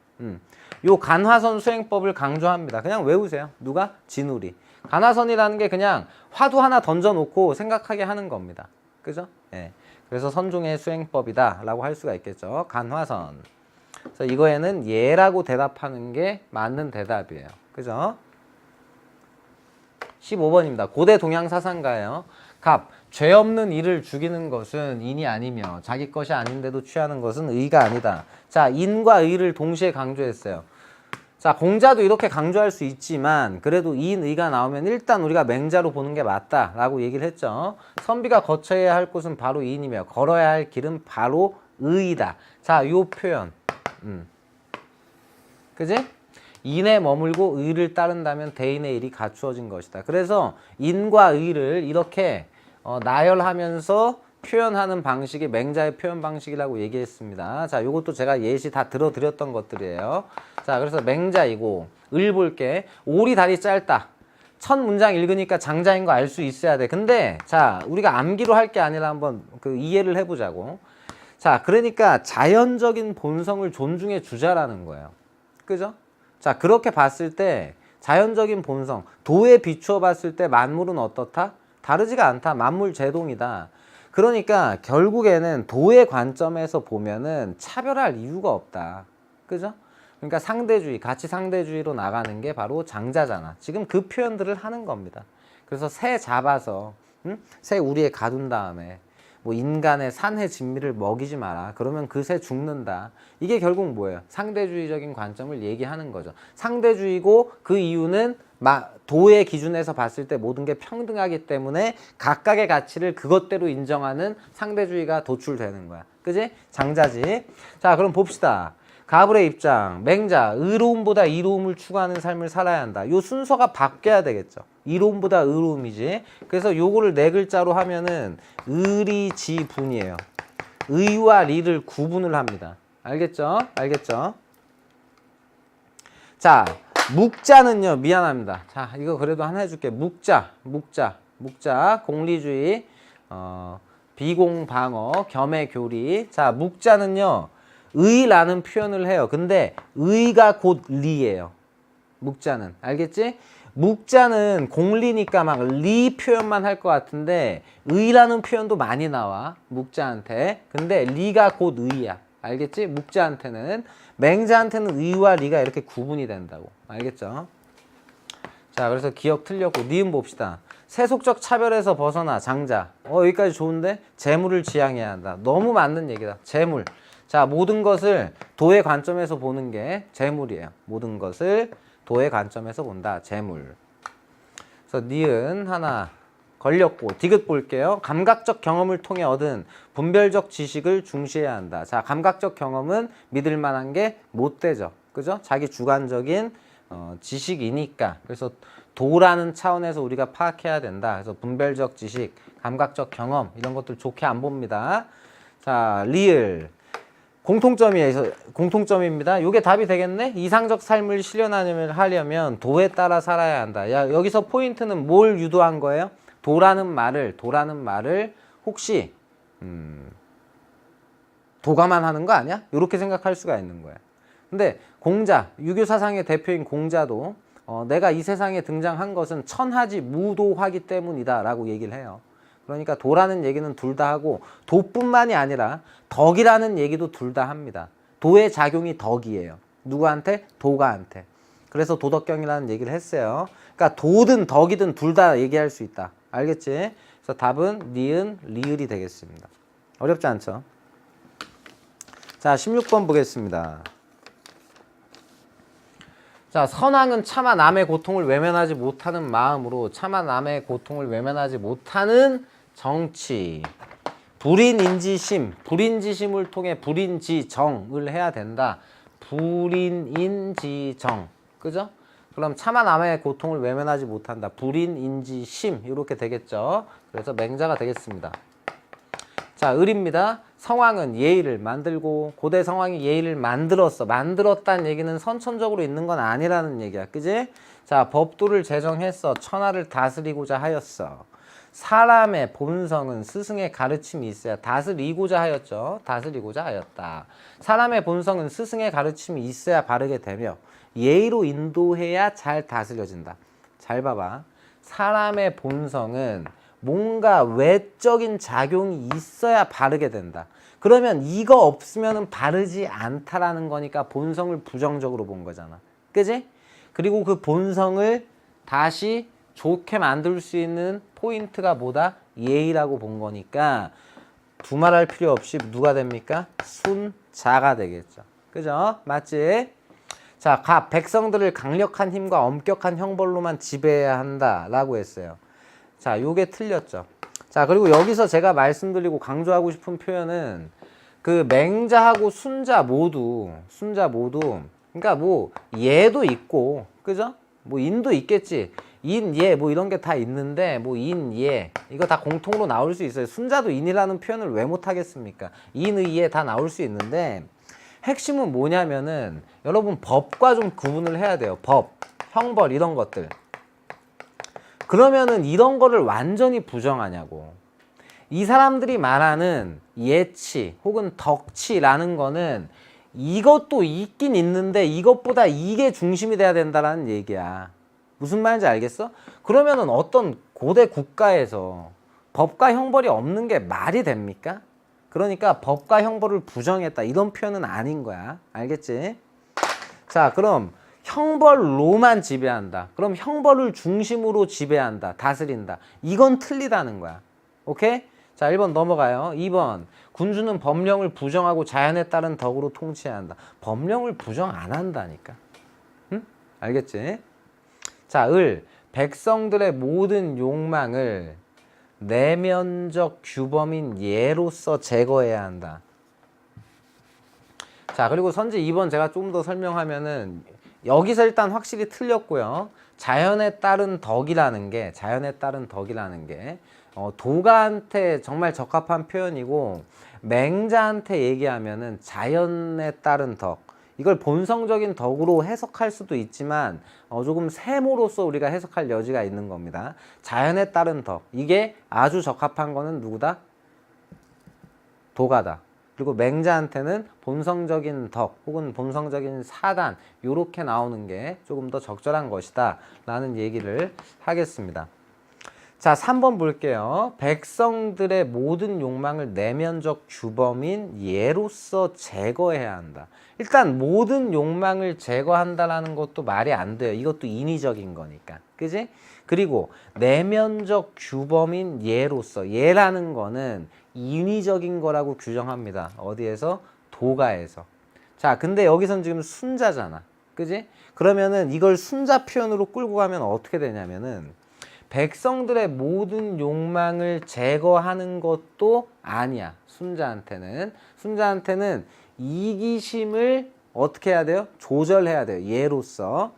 요 간화선 수행법을 강조합니다. 그냥 외우세요. 누가? 진우리. 간화선이라는 게 그냥 화두 하나 던져놓고 생각하게 하는 겁니다. 그죠? 예. 그래서 선종의 수행법이다 라고 할 수가 있겠죠. 간화선. 그래서 이거에는 예라고 대답하는 게 맞는 대답이에요. 그죠? 15번입니다. 고대 동양 사상가예요. 갑, 죄 없는 이를 죽이는 것은 인이 아니며 자기 것이 아닌데도 취하는 것은 의가 아니다. 자, 인과 의를 동시에 강조했어요. 자, 공자도 이렇게 강조할 수 있지만 그래도 인, 의가 나오면 일단 우리가 맹자로 보는 게 맞다라고 얘기를 했죠. 선비가 거쳐야 할 곳은 바로 인이며 걸어야 할 길은 바로 의이다. 자, 요 표현. 그지? 인에 머물고 의를 따른다면 대인의 일이 갖추어진 것이다. 그래서 인과 의를 이렇게 나열하면서 표현하는 방식이 맹자의 표현 방식이라고 얘기했습니다. 자, 요것도 제가 예시 다 들어드렸던 것들이에요. 자, 그래서 맹자이고 을 볼게. 오리 다리 짧다. 첫 문장 읽으니까 장자인 거 알 수 있어야 돼. 근데 자, 우리가 암기로 할 게 아니라 한번 그 이해를 해보자고. 자, 그러니까 자연적인 본성을 존중해 주자라는 거예요. 그죠? 자, 그렇게 봤을 때 자연적인 본성, 도에 비추어 봤을 때 만물은 어떻다? 다르지가 않다. 만물 제동이다. 그러니까 결국에는 도의 관점에서 보면은 차별할 이유가 없다. 그죠? 그러니까 상대주의, 가치 상대주의로 나가는 게 바로 장자잖아. 지금 그 표현들을 하는 겁니다. 그래서 새 잡아서 새 우리에 가둔 다음에 뭐 인간의 산해 진미를 먹이지 마라. 그러면 그 새 죽는다. 이게 결국 뭐예요? 상대주의적인 관점을 얘기하는 거죠. 상대주의고 그 이유는 도의 기준에서 봤을 때 모든 게 평등하기 때문에 각각의 가치를 그것대로 인정하는 상대주의가 도출되는 거야. 그지? 장자지. 자, 그럼 봅시다. 가불의 입장, 맹자, 의로움보다 이로움을 추구하는 삶을 살아야 한다. 요 순서가 바뀌어야 되겠죠. 이로움보다 의로움이지. 그래서 요거를 네 글자로 하면은 의리지분이에요. 의와 리를 구분을 합니다. 알겠죠? 알겠죠? 자, 묵자는요, 미안합니다. 자, 이거 그래도 하나 해줄게. 묵자, 공리주의, 비공방어, 겸해교리. 자, 묵자는요, 의라는 표현을 해요. 근데 의가 곧 리예요. 묵자는. 알겠지? 묵자는 공리니까 막 리 표현만 할 것 같은데 의라는 표현도 많이 나와. 묵자한테. 근데 리가 곧 의야. 알겠지? 묵자한테는. 맹자한테는 의와 리가 이렇게 구분이 된다고. 알겠죠? 자, 그래서 기억 틀렸고 니은 봅시다. 세속적 차별에서 벗어나 장자. 여기까지 좋은데? 재물을 지향해야 한다. 너무 맞는 얘기다. 재물. 자, 모든 것을 도의 관점에서 보는 게 재물이에요. 모든 것을 도의 관점에서 본다. 재물. 그래서 니은 하나 걸렸고 디귿 볼게요. 감각적 경험을 통해 얻은 분별적 지식을 중시해야 한다. 자, 감각적 경험은 믿을 만한 게 못 되죠. 그죠? 자기 주관적인 지식이니까. 그래서 도라는 차원에서 우리가 파악해야 된다. 그래서 분별적 지식, 감각적 경험 이런 것들 좋게 안 봅니다. 자, 리을. 공통점입니다. 이게 답이 되겠네? 이상적 삶을 실현하려면 도에 따라 살아야 한다. 야, 여기서 포인트는 뭘 유도한 거예요? 도라는 말을 혹시 도가만 하는 거 아니야? 이렇게 생각할 수가 있는 거야. 근데 공자, 유교 사상의 대표인 공자도 내가 이 세상에 등장한 것은 천하지 무도하기 때문이다 라고 얘기를 해요. 그러니까 도라는 얘기는 둘 다 하고 도뿐만이 아니라 덕이라는 얘기도 둘 다 합니다. 도의 작용이 덕이에요. 누구한테? 도가한테. 그래서 도덕경이라는 얘기를 했어요. 그러니까 도든 덕이든 둘 다 얘기할 수 있다. 알겠지? 그래서 답은 니은, 리을이 되겠습니다. 어렵지 않죠? 자, 16번 보겠습니다. 자, 선왕은 차마 남의 고통을 외면하지 못하는 마음으로 차마 남의 고통을 외면하지 못하는 정치. 불인인지심, 불인지심을 통해 불인지정을 해야 된다. 불인인지정. 그죠? 그럼 차마 남의 고통을 외면하지 못한다. 불인인지심 이렇게 되겠죠. 그래서 맹자가 되겠습니다. 자, 을입니다. 성왕은 예의를 만들고 고대 성왕이 예의를 만들었어. 만들었다는 얘기는 선천적으로 있는 건 아니라는 얘기야. 그지? 자, 법도를 제정했어. 천하를 다스리고자 하였어. 사람의 본성은 스승의 가르침이 있어야 다스리고자 하였죠. 다스리고자 하였다. 사람의 본성은 스승의 가르침이 있어야 바르게 되며 예의로 인도해야 잘 다스려진다. 잘 봐봐. 사람의 본성은 뭔가 외적인 작용이 있어야 바르게 된다. 그러면 이거 없으면 바르지 않다라는 거니까 본성을 부정적으로 본 거잖아. 그지? 그리고 그 본성을 다시 좋게 만들 수 있는 포인트가 뭐다? 예의라고 본 거니까 두말할 필요 없이 누가 됩니까? 순자가 되겠죠. 그죠? 맞지? 자, 백성들을 강력한 힘과 엄격한 형벌로만 지배해야 한다라고 했어요. 자, 요게 틀렸죠. 자, 그리고 여기서 제가 말씀드리고 강조하고 싶은 표현은 그 맹자하고 순자 모두 그러니까 뭐 예도 있고 그죠? 뭐 인도 있겠지. 인, 예, 뭐 이런 게 다 있는데 뭐 인, 예 이거 다 공통으로 나올 수 있어요. 순자도 인이라는 표현을 왜 못하겠습니까? 인, 의, 예 다 나올 수 있는데 핵심은 뭐냐면은 여러분 법과 좀 구분을 해야 돼요. 법, 형벌 이런 것들. 그러면은 이런 거를 완전히 부정하냐고. 이 사람들이 말하는 예치 혹은 덕치라는 거는 이것도 있긴 있는데 이것보다 이게 중심이 돼야 된다라는 얘기야. 무슨 말인지 알겠어? 그러면은 어떤 고대 국가에서 법과 형벌이 없는 게 말이 됩니까? 그러니까 법과 형벌을 부정했다 이런 표현은 아닌 거야. 알겠지? 자, 그럼 형벌로만 지배한다. 그럼 형벌을 중심으로 지배한다. 다스린다. 이건 틀리다는 거야. 오케이? 자, 1번 넘어가요. 2번. 군주는 법령을 부정하고 자연에 따른 덕으로 통치해야 한다. 법령을 부정 안 한다니까. 응? 알겠지? 자, 을. 백성들의 모든 욕망을 내면적 규범인 예로서 제거해야 한다. 자, 그리고 선지 2번 제가 좀 더 설명하면은 여기서 일단 확실히 틀렸고요. 자연에 따른 덕이라는 게 도가한테 정말 적합한 표현이고 맹자한테 얘기하면은 자연에 따른 덕. 이걸 본성적인 덕으로 해석할 수도 있지만 조금 세모로서 우리가 해석할 여지가 있는 겁니다. 자연에 따른 덕. 이게 아주 적합한 거는 누구다? 도가다. 그리고 맹자한테는 본성적인 덕 혹은 본성적인 사단 요렇게 나오는 게 조금 더 적절한 것이다 라는 얘기를 하겠습니다. 자, 3번 볼게요. 백성들의 모든 욕망을 내면적 규범인 예로서 제거해야 한다. 일단 모든 욕망을 제거한다라는 것도 말이 안 돼요. 이것도 인위적인 거니까. 그지? 그리고 내면적 규범인 예로서 예라는 거는 인위적인 거라고 규정합니다. 어디에서? 도가에서. 자, 근데 여기선 지금 순자잖아. 그지? 그러면은 이걸 순자 표현으로 끌고 가면 어떻게 되냐면은 백성들의 모든 욕망을 제거하는 것도 아니야. 순자한테는 이기심을 어떻게 해야 돼요? 조절해야 돼요. 예로서.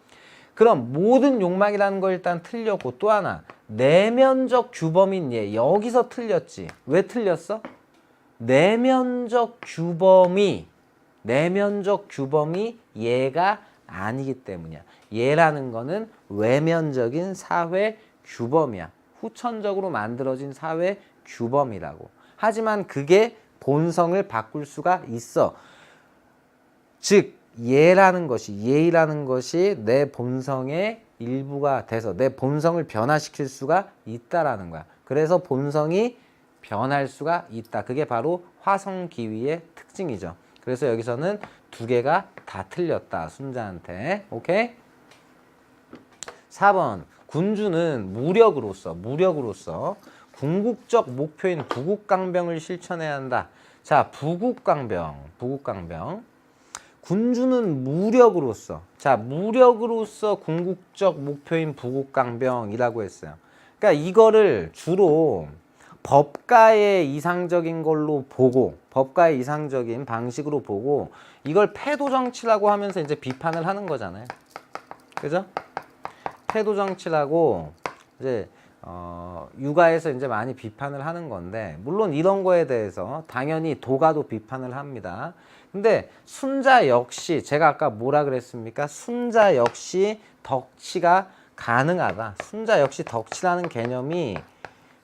그럼 모든 욕망이라는 거 일단 틀렸고 또 하나 내면적 규범인 예. 여기서 틀렸지. 왜 틀렸어? 내면적 규범이 예가 아니기 때문이야. 예라는 거는 외면적인 사회 규범이야. 후천적으로 만들어진 사회 규범이라고. 하지만 그게 본성을 바꿀 수가 있어. 즉 예의라는 것이 내 본성의 일부가 돼서 내 본성을 변화시킬 수가 있다라는 거야. 그래서 본성이 변할 수가 있다. 그게 바로 화성기위의 특징이죠. 그래서 여기서는 두 개가 다 틀렸다. 순자한테. 오케이? 4번. 군주는 무력으로서 궁극적 목표인 부국강병을 실천해야 한다. 자, 부국강병. 군주는 무력으로서, 자, 무력으로서 궁극적 목표인 부국강병이라고 했어요. 그러니까 이거를 주로 법가의 이상적인 걸로 보고, 법가의 이상적인 방식으로 보고, 이걸 패도정치라고 하면서 이제 비판을 하는 거잖아요. 그죠? 패도정치라고 이제 육아에서 이제 많이 비판을 하는 건데, 물론 이런 거에 대해서 당연히 도가도 비판을 합니다. 근데 순자 역시 제가 아까 뭐라 그랬습니까? 순자 역시 덕치가 가능하다. 순자 역시 덕치라는 개념이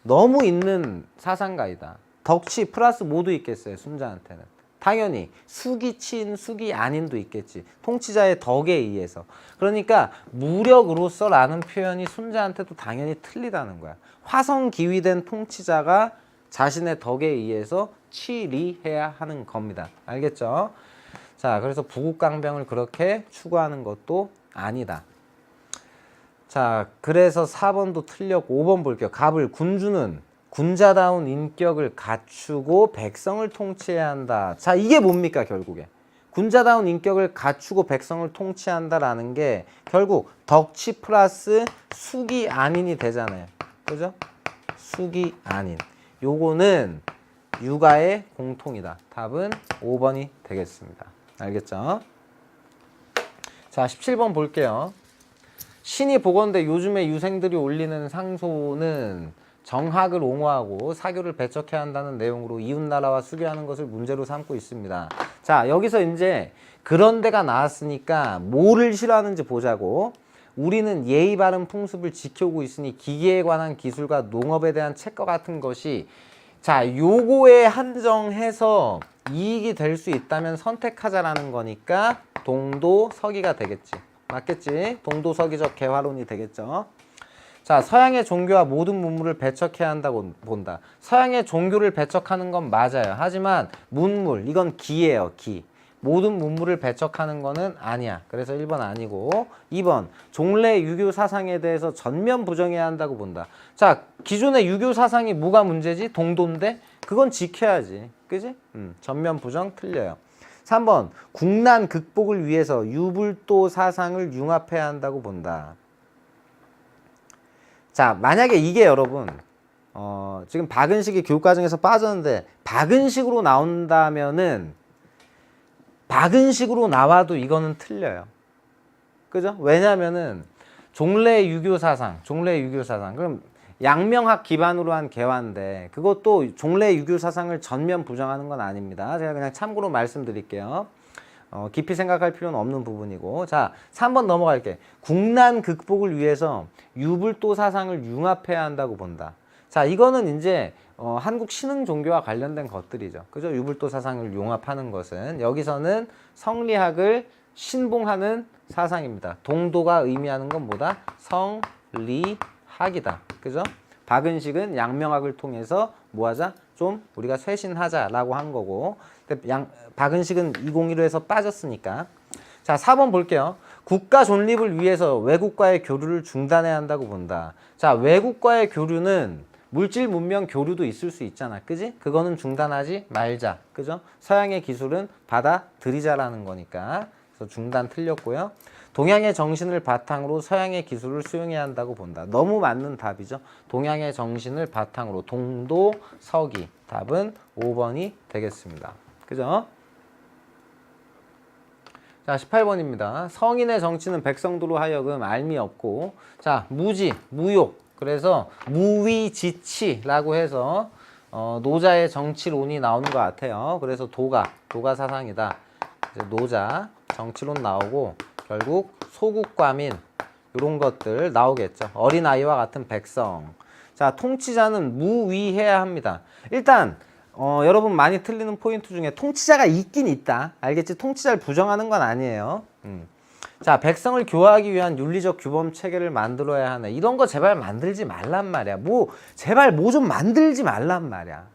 너무 있는 사상가이다. 덕치 플러스 모두 있겠어요, 순자한테는. 당연히 수기친, 수기 아닌도 있겠지. 통치자의 덕에 의해서. 그러니까 무력으로서라는 표현이 순자한테도 당연히 틀리다는 거야. 화성기위된 통치자가 자신의 덕에 의해서 치리해야 하는 겁니다. 알겠죠? 자, 그래서 부국강병을 그렇게 추구하는 것도 아니다. 자, 그래서 4번도 틀렸고 5번 볼게요. 갑을 군주는 군자다운 인격을 갖추고 백성을 통치해야 한다. 자, 이게 뭡니까 결국에? 군자다운 인격을 갖추고 백성을 통치한다라는 게 결국 덕치 플러스 수기 안인이 되잖아요. 그죠? 수기 안인. 요거는 육아의 공통이다. 답은 5번이 되겠습니다. 알겠죠? 자, 17번 볼게요. 신이 보건대 요즘에 유생들이 올리는 상소는 정학을 옹호하고 사교를 배척해야 한다는 내용으로 이웃나라와 수교하는 것을 문제로 삼고 있습니다. 자, 여기서 이제 그런 데가 나왔으니까 뭐를 싫어하는지 보자고. 우리는 예의 바른 풍습을 지켜오고 있으니 기계에 관한 기술과 농업에 대한 책과 같은 것이, 자, 요거에 한정해서 이익이 될 수 있다면 선택하자라는 거니까 동도서기가 되겠지. 맞겠지? 동도서기적 개화론이 되겠죠. 자, 서양의 종교와 모든 문물을 배척해야 한다고 본다. 서양의 종교를 배척하는 건 맞아요. 하지만 문물, 이건 기예요, 기. 모든 문물을 배척하는 거는 아니야. 그래서 1번 아니고 2번 종래 유교 사상에 대해서 전면 부정해야 한다고 본다. 자, 기존의 유교 사상이 뭐가 문제지? 동도인데 그건 지켜야지. 그지? 전면 부정 틀려요. 3번 국난 극복을 위해서 유불도 사상을 융합해야 한다고 본다. 자, 만약에 이게 여러분 지금 박은식이 교육과정에서 빠졌는데 박은식으로 나온다면은 박은식으로 나와도 이거는 틀려요. 그죠? 왜냐면은 종래 유교 사상. 그럼 양명학 기반으로 한 개화인데 그것도 종래 유교 사상을 전면 부정하는 건 아닙니다. 제가 그냥 참고로 말씀드릴게요. 깊이 생각할 필요는 없는 부분이고. 자, 3번 넘어갈게. 국난 극복을 위해서 유불도 사상을 융합해야 한다고 본다. 자, 이거는 이제 한국 신흥 종교와 관련된 것들이죠. 그죠? 유불도 사상을 융합하는 것은 여기서는 성리학을 신봉하는 사상입니다. 동도가 의미하는 건 뭐다? 성리학이다. 그죠? 박은식은 양명학을 통해서 뭐하자? 좀 우리가 쇄신하자라고 한 거고. 박은식은 2015에서 빠졌으니까. 자, 4번 볼게요. 국가 존립을 위해서 외국과의 교류를 중단해야 한다고 본다. 자, 외국과의 교류는 물질 문명 교류도 있을 수 있잖아. 그지? 그거는 중단하지 말자. 그죠? 서양의 기술은 받아들이자라는 거니까. 그래서 중단 틀렸고요. 동양의 정신을 바탕으로 서양의 기술을 수용해야 한다고 본다. 너무 맞는 답이죠. 동양의 정신을 바탕으로 동도 서기. 답은 5번이 되겠습니다. 그죠? 자, 18번입니다. 성인의 정치는 백성도로 하여금 알미 없고, 자, 무지, 무욕. 그래서 무위지치라고 해서 노자의 정치론이 나오는 것 같아요. 그래서 도가 사상이다. 이제 노자 정치론 나오고 결국 소국과민 이런 것들 나오겠죠. 어린아이와 같은 백성. 자, 통치자는 무위해야 합니다. 일단 여러분 많이 틀리는 포인트 중에 통치자가 있긴 있다. 알겠지? 통치자를 부정하는 건 아니에요. 자, 백성을 교화하기 위한 윤리적 규범 체계를 만들어야 하네. 이런 거 제발 만들지 말란 말이야. 제발 좀 만들지 말란 말이야.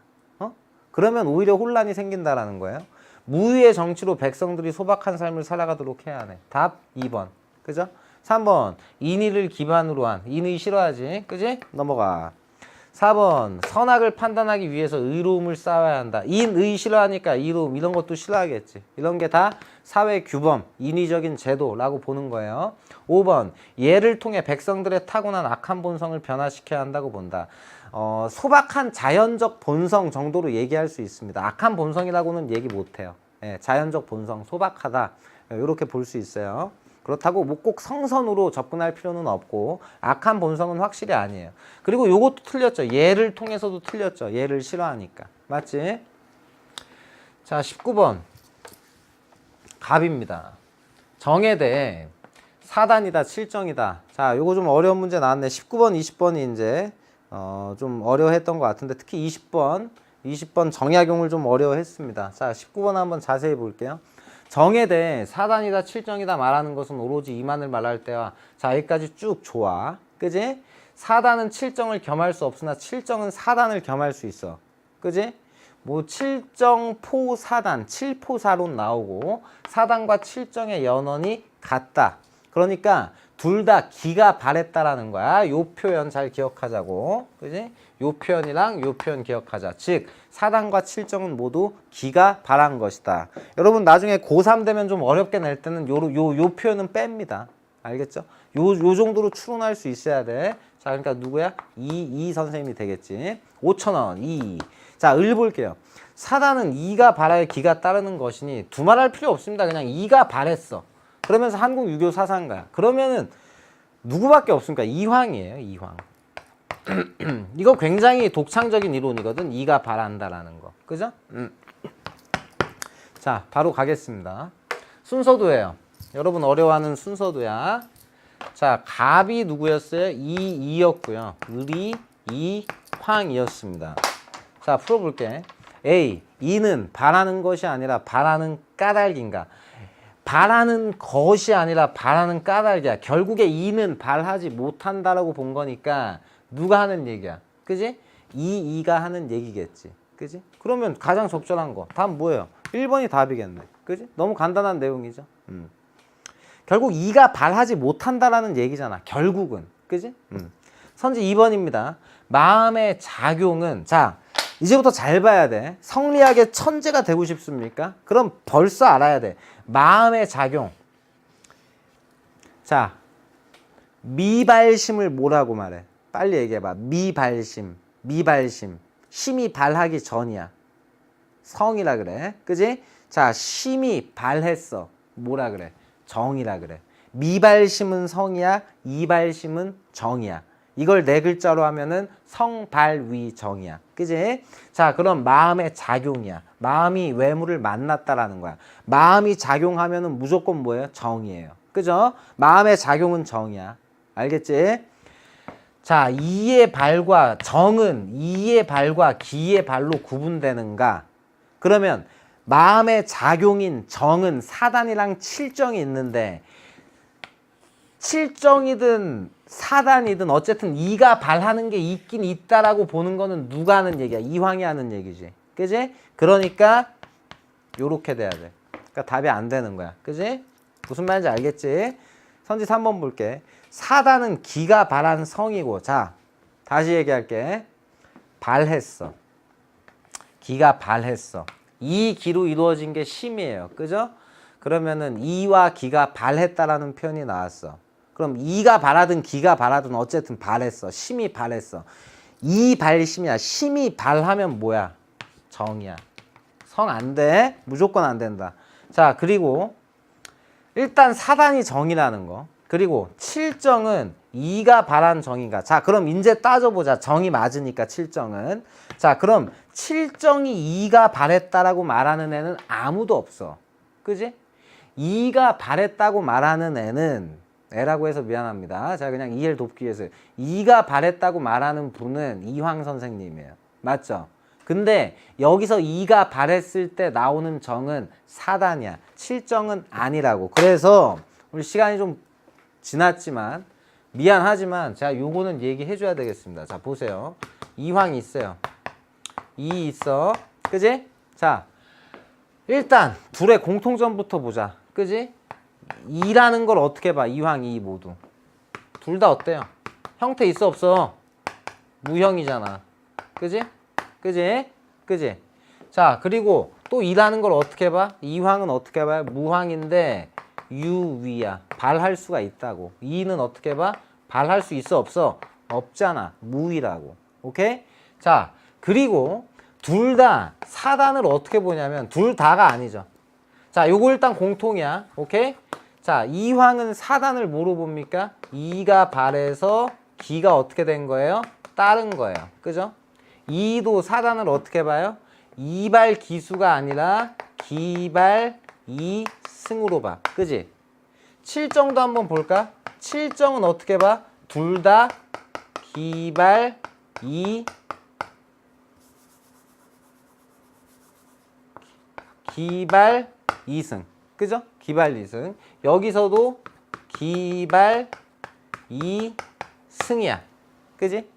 그러면 오히려 혼란이 생긴다라는 거예요. 무위의 정치로 백성들이 소박한 삶을 살아가도록 해야 하네. 답 2번. 그죠? 3번 인의를 기반으로 한. 인의 싫어하지? 그지? 넘어가. 4번 선악을 판단하기 위해서 의로움을 쌓아야 한다. 인의 싫어하니까 이로움 이런 것도 싫어하겠지. 이런 게 다 사회 규범, 인위적인 제도라고 보는 거예요. 5번 예를 통해 백성들의 타고난 악한 본성을 변화시켜야 한다고 본다. 소박한 자연적 본성 정도로 얘기할 수 있습니다. 악한 본성이라고는 얘기 못해요. 예, 자연적 본성, 소박하다 이렇게 볼 수 있어요. 그렇다고 뭐 꼭 성선으로 접근할 필요는 없고 악한 본성은 확실히 아니에요. 그리고 요것도 틀렸죠. 예를 통해서도 틀렸죠. 예를 싫어하니까. 맞지? 자, 19번 갑입니다. 정에 대해 사단이다, 칠정이다. 자, 요거 좀 어려운 문제 나왔네. 19번, 20번이 이제 좀 어려워했던 것 같은데 특히 20번 정약용을 좀 어려워했습니다. 자, 19번 한번 자세히 볼게요. 정에 대해 사단이다, 칠정이다 말하는 것은 오로지 이만을 말할 때와 자, 여기까지 쭉 좋아. 그지? 사단은 칠정을 겸할 수 없으나 칠정은 사단을 겸할 수 있어. 그지? 뭐 칠정포사단, 칠포사론 나오고 사단과 칠정의 연원이 같다. 그러니까 둘 다 기가 바랬다라는 거야. 요 표현 잘 기억하자고. 그지? 요 표현이랑 요 표현 기억하자. 즉 사단과 칠정은 모두 기가 바란 것이다. 여러분 나중에 고3 되면 좀 어렵게 낼 때는 요 표현은 뺍니다. 알겠죠? 요 정도로 추론할 수 있어야 돼. 자, 그러니까 누구야? 이 선생님이 되겠지. 5,000원. 2. 자, 을 볼게요. 사단은 이가 바라야 기가 따르는 것이니 두말할 필요 없습니다. 그냥 이가 바랬어. 그러면서 한국 유교 사상가야. 그러면은 누구밖에 없습니까? 이황이에요. 이황. 이거 굉장히 독창적인 이론이거든. 이가 바란다라는 거. 그죠? 자, 바로 가겠습니다. 순서도예요. 여러분 어려워하는 순서도야. 자, 갑이 누구였어요? 이였고요. 을이 이황이었습니다. 자, 풀어볼게. A. 이는 바라는 것이 아니라 바라는 까닭인가? 바라는 것이 아니라 바라는 까닭이야. 결국에 이는 발하지 못한다라고 본 거니까 누가 하는 얘기야? 그지? 이가 하는 얘기겠지. 그지? 그러면 가장 적절한 거. 답 뭐예요? 1번이 답이겠네. 그지? 너무 간단한 내용이죠. 결국 이가 발하지 못한다라는 얘기잖아. 결국은. 그지? 선지 2번입니다. 마음의 작용은 자, 이제부터 잘 봐야 돼. 성리학의 천재가 되고 싶습니까? 그럼 벌써 알아야 돼. 마음의 작용. 자, 미발심을 뭐라고 말해? 빨리 얘기해봐. 미발심. 심이 발하기 전이야. 성이라 그래. 그지? 자, 심이 발했어. 뭐라 그래? 정이라 그래. 미발심은 성이야. 이발심은 정이야. 이걸 네 글자로 하면은 성발위정이야. 그지? 자, 그럼 마음의 작용이야. 마음이 외물을 만났다라는 거야. 마음이 작용하면은 무조건 뭐예요? 정이에요. 그죠? 마음의 작용은 정이야. 알겠지? 자, 이의 발과 정은 이의 발과 기의 발로 구분되는가? 그러면 마음의 작용인 정은 사단이랑 칠정이 있는데 칠정이든 사단이든 어쨌든 이가 발하는 게 있긴 있다라고 보는 거는 누가 하는 얘기야? 이황이 하는 얘기지. 그지? 그러니까 요렇게 돼야 돼. 그러니까 답이 안 되는 거야. 그지? 무슨 말인지 알겠지? 선지 3번 볼게. 사단은 기가 발한 성이고 자, 다시 얘기할게. 발했어. 기가 발했어. 이 기로 이루어진 게 심이에요. 그죠? 그러면은 이와 기가 발했다라는 표현이 나왔어. 그럼 이가 발하든 기가 발하든 어쨌든 발했어. 심이 발했어. 이 발심이야. 심이 발하면 뭐야? 정이야. 성 안 돼. 무조건 안 된다. 자, 그리고 일단 사단이 정이라는 거. 그리고 칠정은 이가 발한 정인가. 자, 그럼 이제 따져보자. 정이 맞으니까 칠정은. 자, 그럼 칠정이 이가 발했다라고 말하는 애는 아무도 없어. 그지? 이가 발했다고 말하는 애는 애라고 해서 미안합니다. 제가 그냥 이해를 돕기 위해서 이가 발했다고 말하는 분은 이황 선생님이에요. 맞죠? 근데 여기서 이가 발했을 때 나오는 정은 사단이야. 칠정은 아니라고. 그래서 우리 시간이 좀 지났지만 미안하지만 제가 요거는 얘기해 줘야 되겠습니다. 자, 보세요. 이황이 있어요. 이 있어. 그지? 자, 일단 둘의 공통점부터 보자. 그지? 이라는 걸 어떻게 봐? 이황, 이 모두. 둘 다 어때요? 형태 있어 없어? 무형이잖아. 그지? 그지? 그지? 자, 그리고 또 2라는 걸 어떻게 봐? 이황은 어떻게 봐요? 무황인데 유위야. 발할 수가 있다고. 2는 어떻게 봐? 발할 수 있어 없어? 없잖아. 무위라고. 오케이? 자, 그리고 둘 다 사단을 어떻게 보냐면 둘 다가 아니죠. 자, 요거 일단 공통이야. 오케이? 자, 이황은 사단을 뭐로 봅니까? 2가 발해서 기가 어떻게 된 거예요? 따른 거예요. 그죠? 2도 사단을 어떻게 봐요? 2발 기수가 아니라 기발 2승으로 봐. 그지? 7정도 한번 볼까? 7정은 어떻게 봐? 둘 다 기발 2 기발 2승. 그죠? 기발 2승. 여기서도 기발 2승이야. 그지?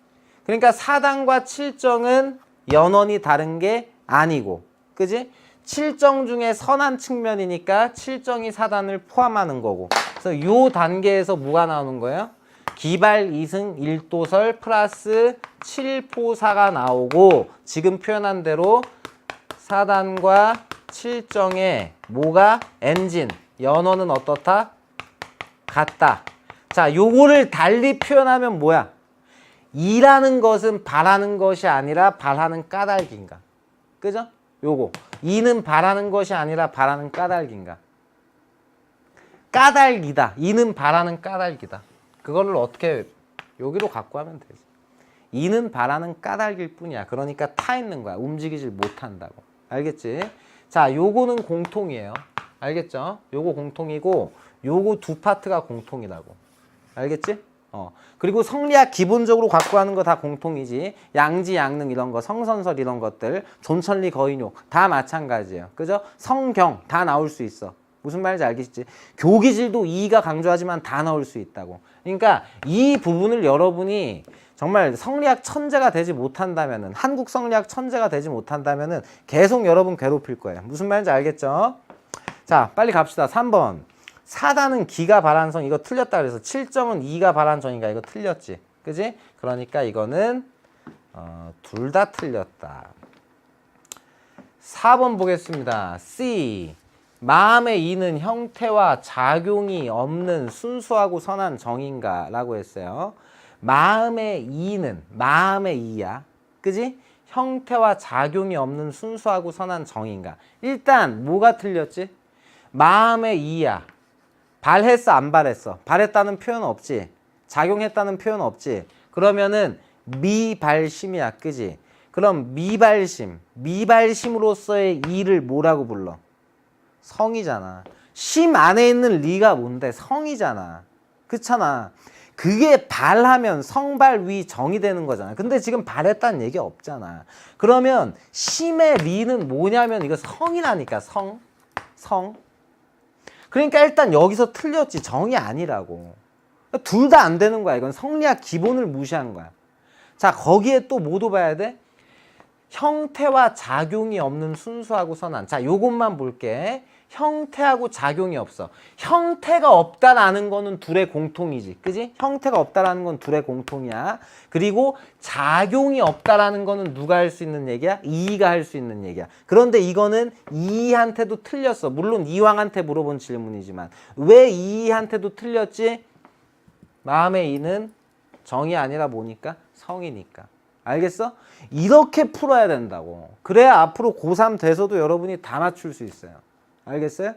그러니까 4단과 7정은 연원이 다른 게 아니고. 그지? 7정 중에 선한 측면이니까 7정이 4단을 포함하는 거고. 그래서 요 단계에서 뭐가 나오는 거예요? 기발 2승 1도설 플러스 7포사가 나오고 지금 표현한 대로 4단과 7정의 뭐가? 엔진, 연원은 어떻다? 같다. 자, 요거를 달리 표현하면 뭐야? 2라는 것은 발하는 것이 아니라 발하는 까닭인가? 그죠? 요거. 2는 발하는 것이 아니라 발하는 까닭인가? 까닭이다. 2는 발하는 까닭이다. 그거를 어떻게 여기로 갖고 하면 되지. 2는 발하는 까닭일 뿐이야. 그러니까 타 있는 거야. 움직이질 못한다고. 알겠지? 자, 요거는 공통이에요. 알겠죠? 요거 공통이고 요거 두 파트가 공통이라고. 알겠지? 그리고 성리학 기본적으로 갖고 하는 거 다 공통이지. 양지, 양능 이런 거, 성선설 이런 것들, 존천리, 거인욕 다 마찬가지예요. 그죠? 성경 다 나올 수 있어. 무슨 말인지 알겠지? 교기질도 이의가 강조하지만 다 나올 수 있다고. 그러니까 이 부분을 여러분이 정말 성리학 천재가 되지 못한다면은, 한국 성리학 천재가 되지 못한다면은 계속 여러분 괴롭힐 거예요. 무슨 말인지 알겠죠? 자, 빨리 갑시다. 3번. 4단은 기가 발한성, 이거 틀렸다 그래서 7정은 2가 발한성인가, 이거 틀렸지. 그지? 그러니까 이거는 둘 다 틀렸다. 4번 보겠습니다. C. 마음의 이는 형태와 작용이 없는 순수하고 선한 정인가? 라고 했어요. 마음의 이는, 마음의 이야. 그지? 형태와 작용이 없는 순수하고 선한 정인가? 일단 뭐가 틀렸지? 마음의 이야. 발했어, 안 발했어? 발했다는 표현 없지? 작용했다는 표현 없지? 그러면은 미발심이야. 그지? 그럼 미발심, 미발심으로서의 이를 뭐라고 불러? 성이잖아. 심 안에 있는 리가 뭔데? 성이잖아. 그렇잖아. 그게 발하면 성발위 정이 되는 거잖아. 근데 지금 발했다는 얘기 없잖아. 그러면 심의 리는 뭐냐면 이거 성이라니까. 성. 그러니까 일단 여기서 틀렸지. 정이 아니라고. 둘 다 안 되는 거야. 이건 성리학 기본을 무시한 거야. 자, 거기에 또 뭐도 봐야 돼? 형태와 작용이 없는 순수하고 선한. 자, 요것만 볼게. 형태하고 작용이 없어. 형태가 없다라는 거는 둘의 공통이지. 그지? 형태가 없다라는 건 둘의 공통이야. 그리고 작용이 없다라는 거는 누가 할 수 있는 얘기야? 이의가 할 수 있는 얘기야. 그런데 이거는 이의한테도 틀렸어. 물론 이황한테 물어본 질문이지만. 왜 이의한테도 틀렸지? 마음의 이는 정이 아니라 뭐니까? 성이니까. 알겠어? 이렇게 풀어야 된다고. 그래야 앞으로 고3 돼서도 여러분이 다 맞출 수 있어요. 알겠어요?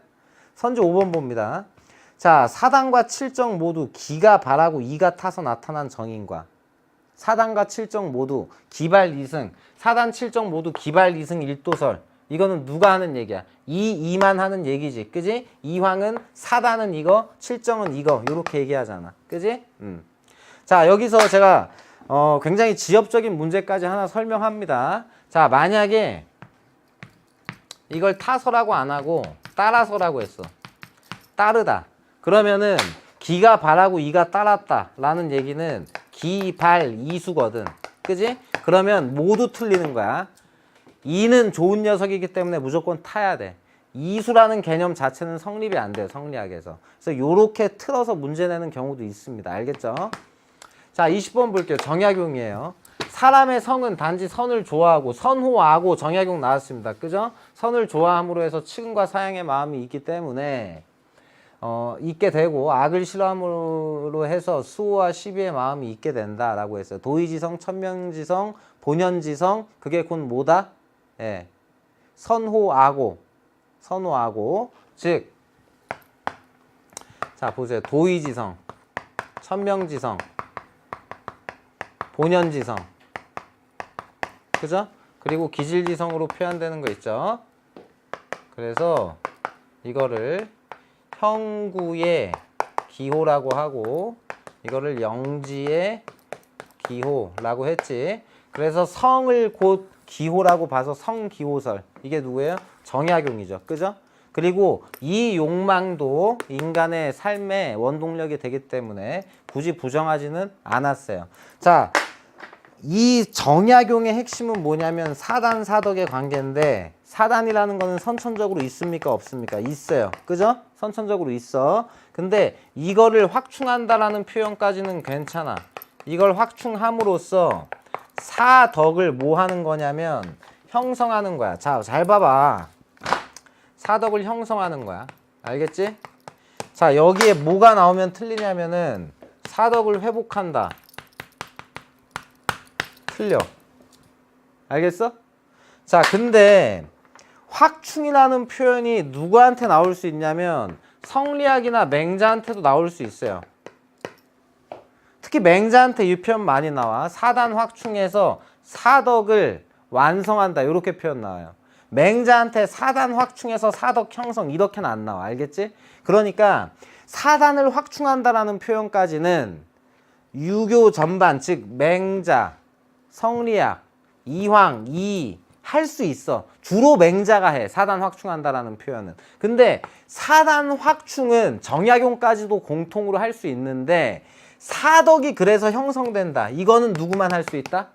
선지 5번 봅니다. 자, 4단과 7정 모두 기가 발하고 이가 타서 나타난 정인과 4단과 7정 모두 기발 2승, 4단 7정 모두 기발 2승 1도설. 이거는 누가 하는 얘기야? 이만 하는 얘기지. 그지? 이황은 4단은 이거, 7정은 이거. 이렇게 얘기하잖아. 그지? 자, 여기서 제가 굉장히 지엽적인 문제까지 하나 설명합니다. 자, 만약에 이걸 타서라고 안 하고 따라서라고 했어. 따르다. 그러면은 기가 발하고 이가 따랐다 라는 얘기는 기, 발, 이수거든. 그지? 그러면 모두 틀리는 거야. 이는 좋은 녀석이기 때문에 무조건 타야 돼. 이수라는 개념 자체는 성립이 안 돼요. 성리학에서. 그래서 요렇게 틀어서 문제 내는 경우도 있습니다. 알겠죠? 자, 20번 볼게요. 정약용이에요. 사람의 성은 단지 선을 좋아하고 선호하고 정약용 나왔습니다. 그죠? 선을 좋아함으로 해서 측은과 사양의 마음이 있기 때문에 있게 되고 악을 싫어함으로 해서 수호와 시비의 마음이 있게 된다라고 했어요. 도의지성, 천명지성, 본연지성 그게 곧 뭐다? 예. 선호하고 즉 자 보세요. 도의지성, 천명지성, 본연지성 그죠? 그리고 기질지성으로 표현되는 거 있죠. 그래서 이거를 형구의 기호라고 하고 이거를 영지의 기호라고 했지. 그래서 성을 곧 기호라고 봐서 성기호설. 이게 누구예요? 정약용이죠. 그죠? 그리고 이 욕망도 인간의 삶의 원동력이 되기 때문에 굳이 부정하지는 않았어요. 자, 이 정약용의 핵심은 뭐냐면 사단 사덕의 관계인데 사단이라는 거는 선천적으로 있습니까 없습니까? 있어요. 그죠? 선천적으로 있어. 근데 이거를 확충한다라는 표현까지는 괜찮아. 이걸 확충함으로써 사덕을 뭐 하는 거냐면 형성하는 거야. 자, 잘 봐봐. 사덕을 형성하는 거야. 알겠지? 자, 여기에 뭐가 나오면 틀리냐면은 사덕을 회복한다. 틀려. 알겠어? 자, 근데 확충이라는 표현이 누구한테 나올 수 있냐면 성리학이나 맹자한테도 나올 수 있어요. 특히 맹자한테 이 표현 많이 나와. 사단 확충해서 사덕을 완성한다. 이렇게 표현 나와요. 맹자한테 사단 확충해서 사덕 형성 이렇게는 안 나와. 알겠지? 그러니까 사단을 확충한다라는 표현까지는 유교 전반 즉 맹자, 성리학, 이황, 이 할 수 있어. 주로 맹자가 해. 사단 확충한다라는 표현은. 근데 사단 확충은 정약용까지도 공통으로 할 수 있는데 사덕이 그래서 형성된다. 이거는 누구만 할 수 있다?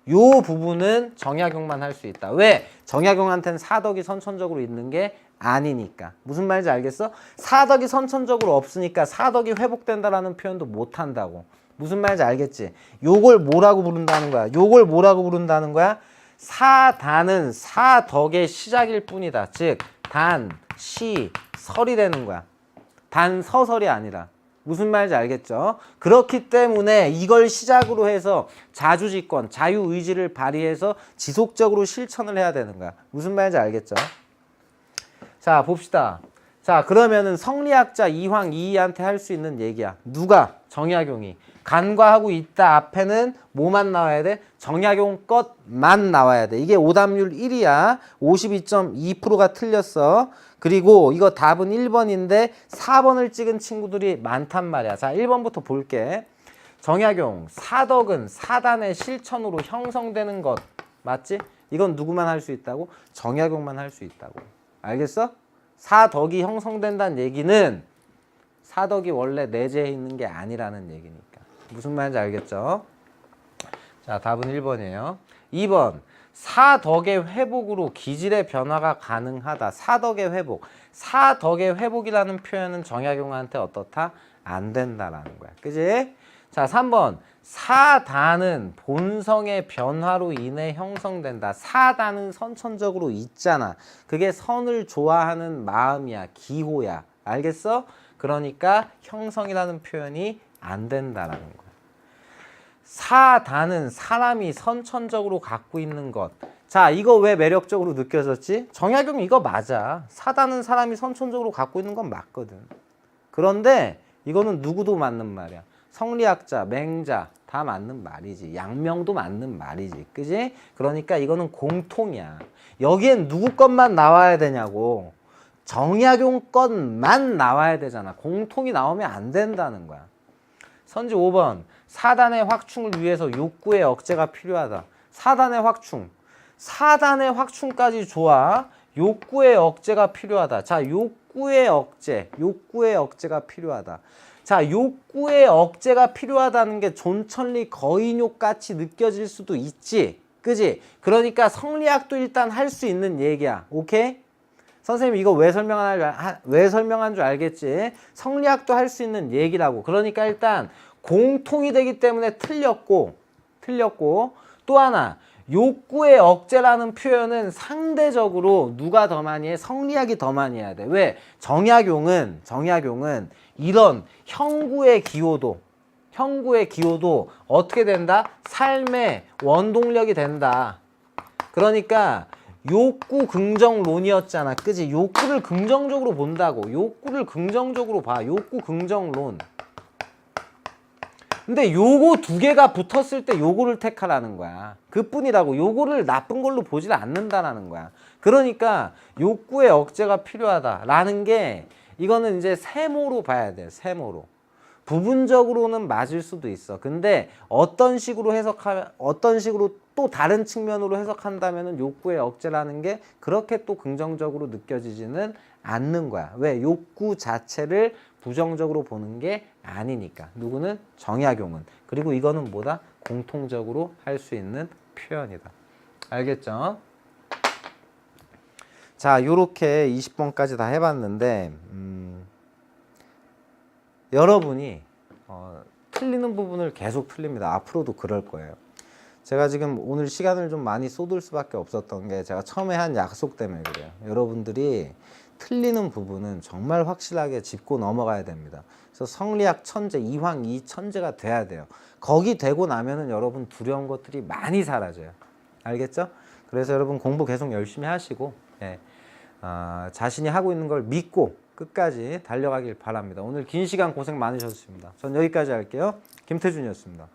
요 부분은 정약용만 할 수 있다. 왜? 정약용한테는 사덕이 선천적으로 있는 게 아니니까. 무슨 말인지 알겠어? 사덕이 선천적으로 없으니까 사덕이 회복된다라는 표현도 못 한다고. 무슨 말인지 알겠지? 요걸 뭐라고 부른다는 거야? 요걸 뭐라고 부른다는 거야? 사단은 사덕의 시작일 뿐이다. 즉 단, 시, 설이 되는 거야. 단, 서설이 아니라. 무슨 말인지 알겠죠? 그렇기 때문에 이걸 시작으로 해서 자주집권, 자유의지를 발휘해서 지속적으로 실천을 해야 되는 거야. 무슨 말인지 알겠죠? 자, 봅시다. 자, 그러면은 성리학자 이황, 이이한테 할 수 있는 얘기야. 누가? 정약용이. 간과하고 있다 앞에는 뭐만 나와야 돼? 정약용 것만 나와야 돼. 이게 오답률 1이야. 52.2%가 틀렸어. 그리고 이거 답은 1번인데 4번을 찍은 친구들이 많단 말이야. 자, 1번부터 볼게. 정약용, 사덕은 사단의 실천으로 형성되는 것. 맞지? 이건 누구만 할 수 있다고? 정약용만 할 수 있다고. 알겠어? 사덕이 형성된다는 얘기는 사덕이 원래 내재해 있는 게 아니라는 얘기니까. 무슨 말인지 알겠죠? 자, 답은 1번이에요. 2번. 사덕의 회복으로 기질의 변화가 가능하다. 사덕의 회복. 사덕의 회복이라는 표현은 정약용한테 어떻다? 안 된다라는 거야. 그지? 자, 3번. 사단은 본성의 변화로 인해 형성된다. 사단은 선천적으로 있잖아. 그게 선을 좋아하는 마음이야. 기호야. 알겠어? 그러니까 형성이라는 표현이 안 된다라는 거야. 사단은 사람이 선천적으로 갖고 있는 것. 자, 이거 왜 매력적으로 느껴졌지? 정약용 이거 맞아. 사단은 사람이 선천적으로 갖고 있는 건 맞거든. 그런데 이거는 누구도 맞는 말이야. 성리학자, 맹자 다 맞는 말이지. 양명도 맞는 말이지. 그지? 그러니까 이거는 공통이야. 여기엔 누구 것만 나와야 되냐고. 정약용 것만 나와야 되잖아. 공통이 나오면 안 된다는 거야. 선지 5번. 사단의 확충을 위해서 욕구의 억제가 필요하다. 사단의 확충. 사단의 확충까지 좋아. 욕구의 억제가 필요하다. 자, 욕구의 억제. 욕구의 억제가 필요하다. 자, 욕구의 억제가 필요하다는 게 존천리 거인욕 같이 느껴질 수도 있지. 그지? 그러니까 성리학도 일단 할 수 있는 얘기야. 오케이? 선생님 이거 왜 설명한 줄 알겠지? 성리학도 할 수 있는 얘기라고. 그러니까 일단 공통이 되기 때문에 틀렸고 또 하나, 욕구의 억제라는 표현은 상대적으로 누가 더 많이 해? 성리학이 더 많이 해야 돼. 왜? 정약용은 이런 형구의 기호도 어떻게 된다? 삶의 원동력이 된다. 그러니까 욕구 긍정론이었잖아. 그지? 욕구를 긍정적으로 본다고. 욕구를 긍정적으로 봐. 욕구 긍정론. 근데 요거 두 개가 붙었을 때 요거를 택하라는 거야. 그뿐이라고. 요거를 나쁜 걸로 보질 않는다라는 거야. 그러니까 욕구의 억제가 필요하다라는 게 이거는 이제 세모로 봐야 돼. 세모로. 부분적으로는 맞을 수도 있어. 근데 어떤 식으로 또 다른 측면으로 해석한다면은 욕구의 억제라는 게 그렇게 또 긍정적으로 느껴지지는 않는 거야. 왜? 욕구 자체를 부정적으로 보는 게 아니니까. 누구는? 정약용은. 그리고 이거는 뭐다? 공통적으로 할 수 있는 표현이다. 알겠죠? 자, 요렇게 20번까지 다 해봤는데 여러분이 틀리는 부분을 계속 틀립니다. 앞으로도 그럴 거예요. 제가 지금 오늘 시간을 좀 많이 쏟을 수밖에 없었던 게 제가 처음에 한 약속 때문에 그래요. 여러분들이 틀리는 부분은 정말 확실하게 짚고 넘어가야 됩니다. 그래서 성리학 천재, 이황 이 천재가 돼야 돼요. 거기 되고 나면은 여러분 두려운 것들이 많이 사라져요. 알겠죠? 그래서 여러분 공부 계속 열심히 하시고 자신이 하고 있는 걸 믿고 끝까지 달려가길 바랍니다. 오늘 긴 시간 고생 많으셨습니다. 전 여기까지 할게요. 김태준이었습니다.